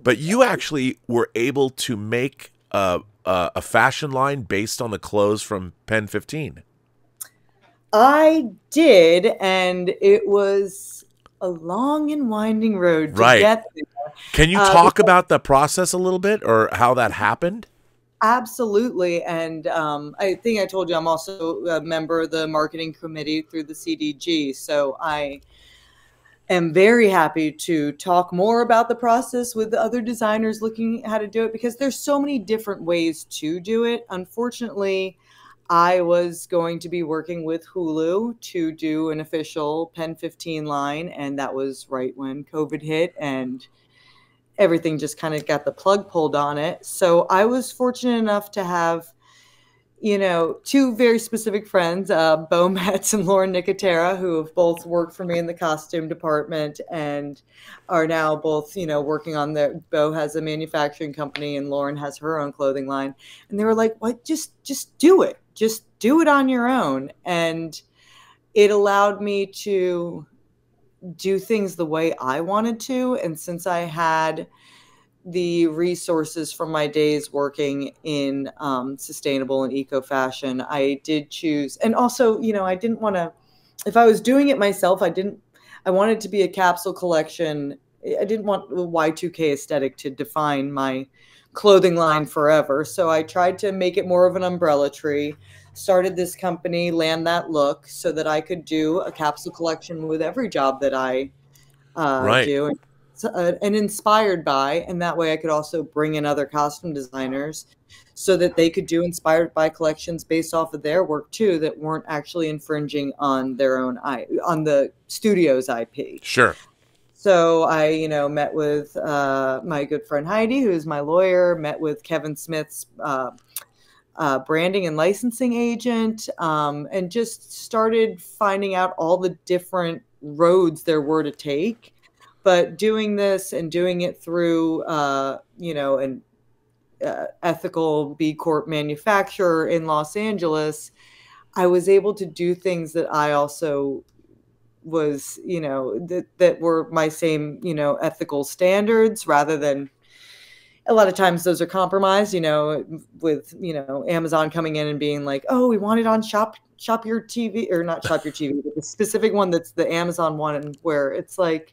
But you actually were able to make a fashion line based on the clothes from PEN15. I did, and it was a long and winding road to get there. Can you talk about the process a little bit, or how that happened? Absolutely. And I think I told you I'm also a member of the marketing committee through the CDG. So I am very happy to talk more about the process with the other designers looking at how to do it, because there's so many different ways to do it. Unfortunately, I was going to be working with Hulu to do an official PEN15 line, and that was right when COVID hit and everything just kind of got the plug pulled on it. So I was fortunate enough to have, two very specific friends, Bo Metz and Lauren Nicotera, who have both worked for me in the costume department and are now both, working on Bo has a manufacturing company and Lauren has her own clothing line. And they were like, "What? Just do it. Just do it on your own." And it allowed me to do things the way I wanted to. And since I had the resources from my days working in sustainable and eco fashion, I did choose. And also, I didn't want to, if I was doing it myself, I wanted to be a capsule collection. I didn't want the Y2K aesthetic to define my clothing line forever. So I tried to make it more of an umbrella tree, started this company, Land That Look, so that I could do a capsule collection with every job that I do. And inspired by, and that way I could also bring in other costume designers so that they could do inspired by collections based off of their work too, that weren't actually infringing on their own on the studio's IP. Sure. So I, met with my good friend Heidi, who's my lawyer, met with Kevin Smith's branding and licensing agent, and just started finding out all the different roads there were to take. But doing this and doing it through, an ethical B Corp manufacturer in Los Angeles, I was able to do things that I also was, that were my same, ethical standards, rather than a lot of times those are compromised, with, Amazon coming in and being like, "Oh, we want it on Shop Your TV," or not Shop Your TV, but the specific one that's the Amazon one, where it's like,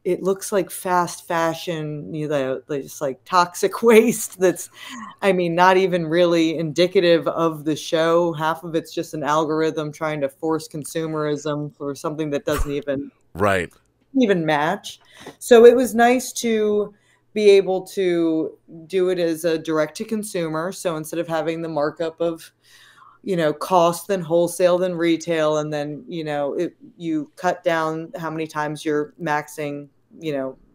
it looks like fast fashion, just like toxic waste that's, not even really indicative of the show. Half of it's just an algorithm trying to force consumerism for something that doesn't even match. So it was nice to be able to do it as a direct to consumer. So instead of having the markup of, cost than wholesale than retail. And then, you cut down how many times you're maxing,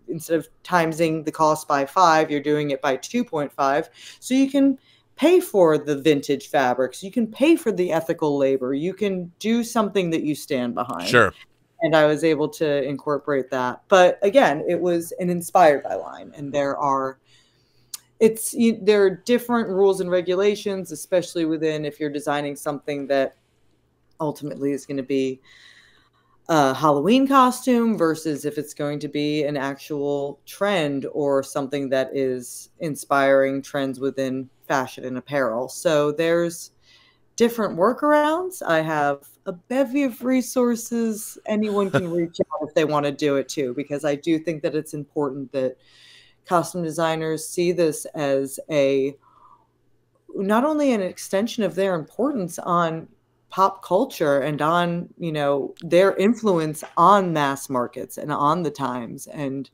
instead of timesing the cost by 5, you're doing it by 2.5. So you can pay for the vintage fabrics. You can pay for the ethical labor. You can do something that you stand behind. Sure. And I was able to incorporate that. But again, it was an inspired by line. And there are different rules and regulations, especially within, if you're designing something that ultimately is going to be a Halloween costume versus if it's going to be an actual trend or something that is inspiring trends within fashion and apparel. So there's different workarounds. I have a bevy of resources. Anyone can reach out if they want to do it too, because I do think that it's important that costume designers see this as not only an extension of their importance on pop culture and on, their influence on mass markets and on the times, and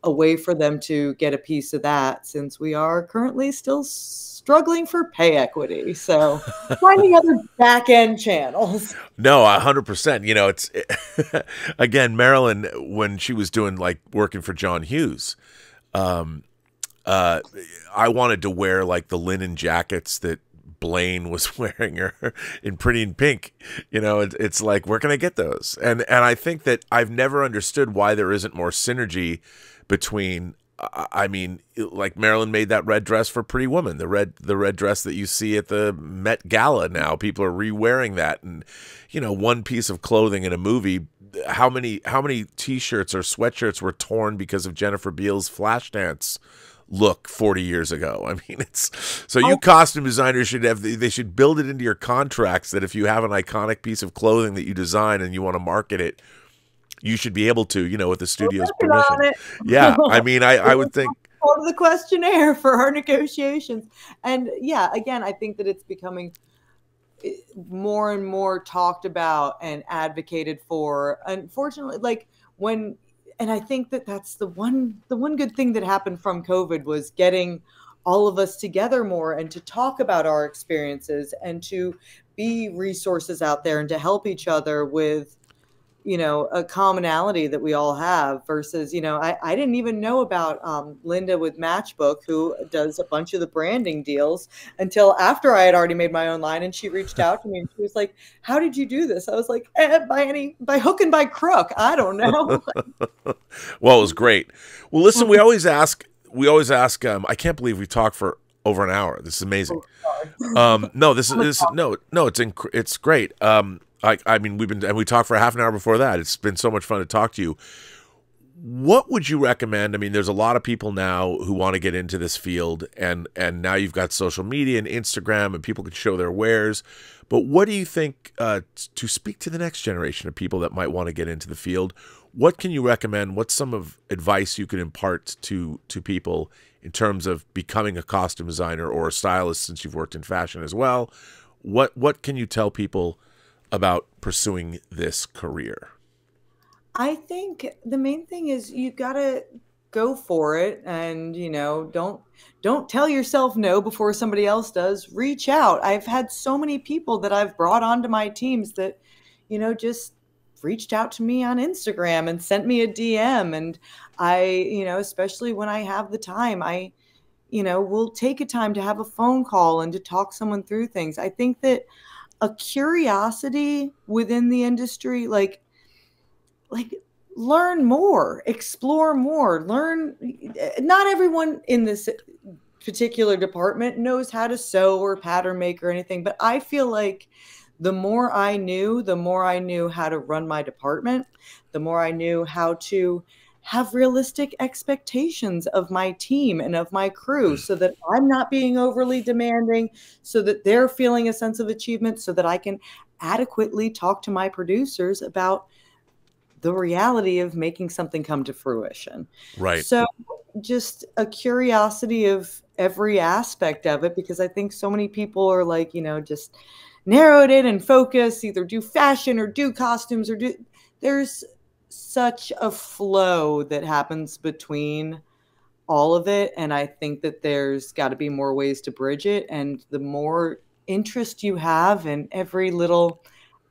a way for them to get a piece of that, since we are currently still struggling for pay equity. So finding other back end channels. No, 100%. It's again, Marilyn, when she was doing working for John Hughes, I wanted to wear the linen jackets that Blaine was wearing her in Pretty in Pink. It's like, where can I get those? And I think that I've never understood why there isn't more synergy between, Marilyn made that red dress for Pretty Woman, the red dress that you see at the Met Gala now. People are re-wearing that. And, one piece of clothing in a movie, how many T-shirts or sweatshirts were torn because of Jennifer Beals' Flashdance look 40 years ago? You costume designers should build it into your contracts that if you have an iconic piece of clothing that you design and you want to market it, you should be able to, with the studio's permission. Yeah, I would think part of the questionnaire for our negotiations. And yeah, again, I think that it's becoming more and more talked about and advocated for. Unfortunately, and I think that that's the one good thing that happened from COVID was getting all of us together more and to talk about our experiences and to be resources out there and to help each other with, a commonality that we all have versus, I didn't even know about Linda with Matchbook, who does a bunch of the branding deals, until after I had already made my own line, and she reached out to me and she was like, how did you do this? I was like, by hook and by crook. I don't know. Well, it was great. Well, listen, we always ask, I can't believe we talked for over an hour. This is amazing. No, it's great. We talked for half an hour before that. It's been so much fun to talk to you. What would you recommend? there's a lot of people now who want to get into this field, and now you've got social media and Instagram, and people can show their wares. But what do you think, to speak to the next generation of people that might want to get into the field, what can you recommend? What's some of advice you could impart to people in terms of becoming a costume designer or a stylist, since you've worked in fashion as well? What can you tell people about pursuing this career? I think the main thing is you gotta go for it, and don't tell yourself no before somebody else does. Reach out. I've had so many people that I've brought onto my teams that just reached out to me on Instagram and sent me a DM, and I especially when I have the time, I will take a time to have a phone call and to talk someone through things. I think that a curiosity within the industry, like learn more, explore more, not everyone in this particular department knows how to sew or pattern make or anything, but I feel like the more I knew how to run my department, the more I knew how to have realistic expectations of my team and of my crew, so that I'm not being overly demanding, so that they're feeling a sense of achievement, so that I can adequately talk to my producers about the reality of making something come to fruition. Right. So just a curiosity of every aspect of it, because I think so many people are like, just narrowed in and focus, either do fashion or do costumes or there's such a flow that happens between all of it. And I think that there's got to be more ways to bridge it. And the more interest you have and every little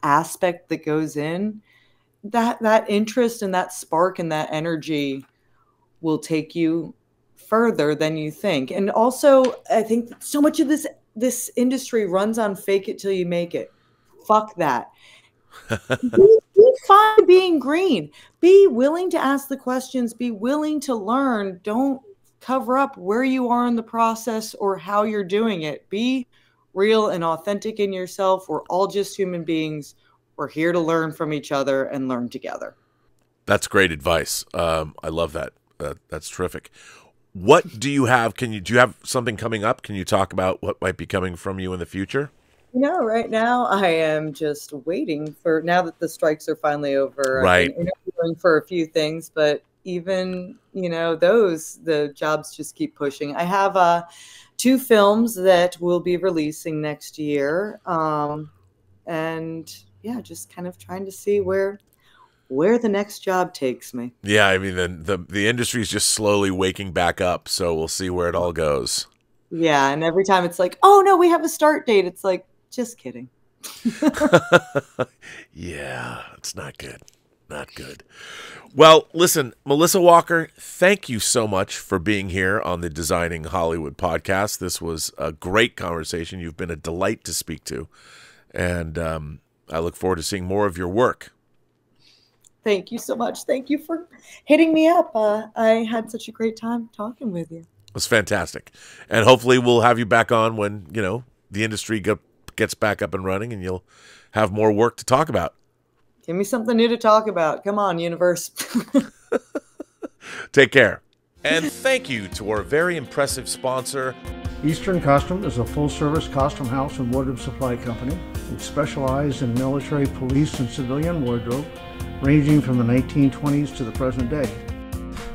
aspect that goes in, that interest and that spark and that energy will take you further than you think. And also, I think that so much of this industry runs on fake it till you make it. Fuck that. Be fine being green. Be willing to ask the questions. Be willing to learn. Don't cover up where you are in the process or how you're doing it. Be real and authentic in yourself. We're all just human beings. We're here to learn from each other and learn together. That's great advice. I love that. That's terrific. What do you have? Do you have something coming up? Can you talk about what might be coming from you in the future? Right now I am just waiting for, now that the strikes are finally over. Right. I've been interviewing for a few things, but even, the jobs just keep pushing. I have 2 films that will be releasing next year. And yeah, just kind of trying to see where the next job takes me. Yeah, I mean, the industry is just slowly waking back up, so we'll see where it all goes. Yeah, and every time it's like, oh no, we have a start date. It's like, just kidding. Yeah, it's not good. Not good. Well, listen, Melissa Walker, thank you so much for being here on the Designing Hollywood podcast. This was a great conversation. You've been a delight to speak to, and I look forward to seeing more of your work. Thank you so much. Thank you for hitting me up. I had such a great time talking with you. It was fantastic. And hopefully we'll have you back on when, the industry gets back up and running and you'll have more work to talk about. Give me something new to talk about. Come on, universe. Take care. And thank you to our very impressive sponsor. Eastern Costume is a full-service costume house and wardrobe supply company. We specialize in military, police, and civilian wardrobe, ranging from the 1920s to the present day.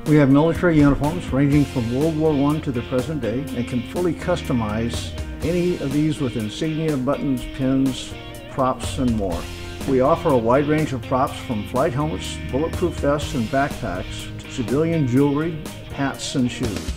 We have military uniforms ranging from World War I to the present day and can fully customize any of these with insignia, buttons, pins, props, and more. We offer a wide range of props from flight helmets, bulletproof vests, and backpacks to civilian jewelry, hats, and shoes.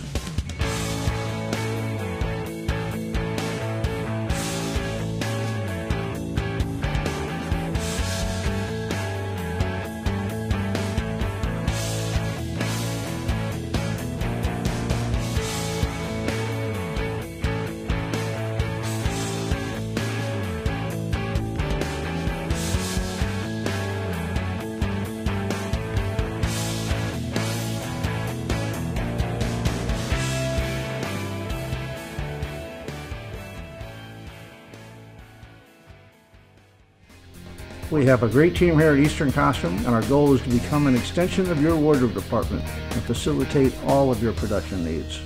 We have a great team here at Eastern Costume, and our goal is to become an extension of your wardrobe department and facilitate all of your production needs.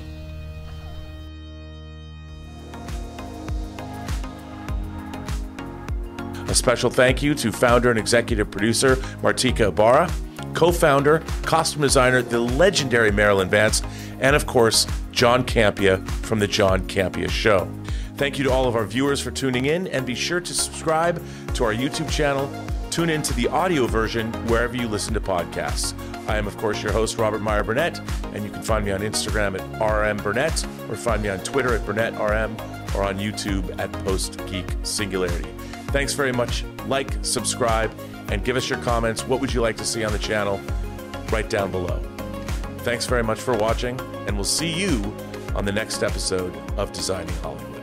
A special thank you to founder and executive producer Martika Ibarra, co-founder, costume designer, the legendary Marilyn Vance, and of course, John Campea from The John Campea Show. Thank you to all of our viewers for tuning in, and be sure to subscribe to our YouTube channel. Tune in to the audio version wherever you listen to podcasts. I am, of course, your host, Robert Meyer Burnett, and you can find me on Instagram at rmburnett, or find me on Twitter at BurnettRM, or on YouTube at PostGeekSingularity. Thanks very much. Like, subscribe, and give us your comments. What would you like to see on the channel? Right down below. Thanks very much for watching, and we'll see you on the next episode of Designing Hollywood.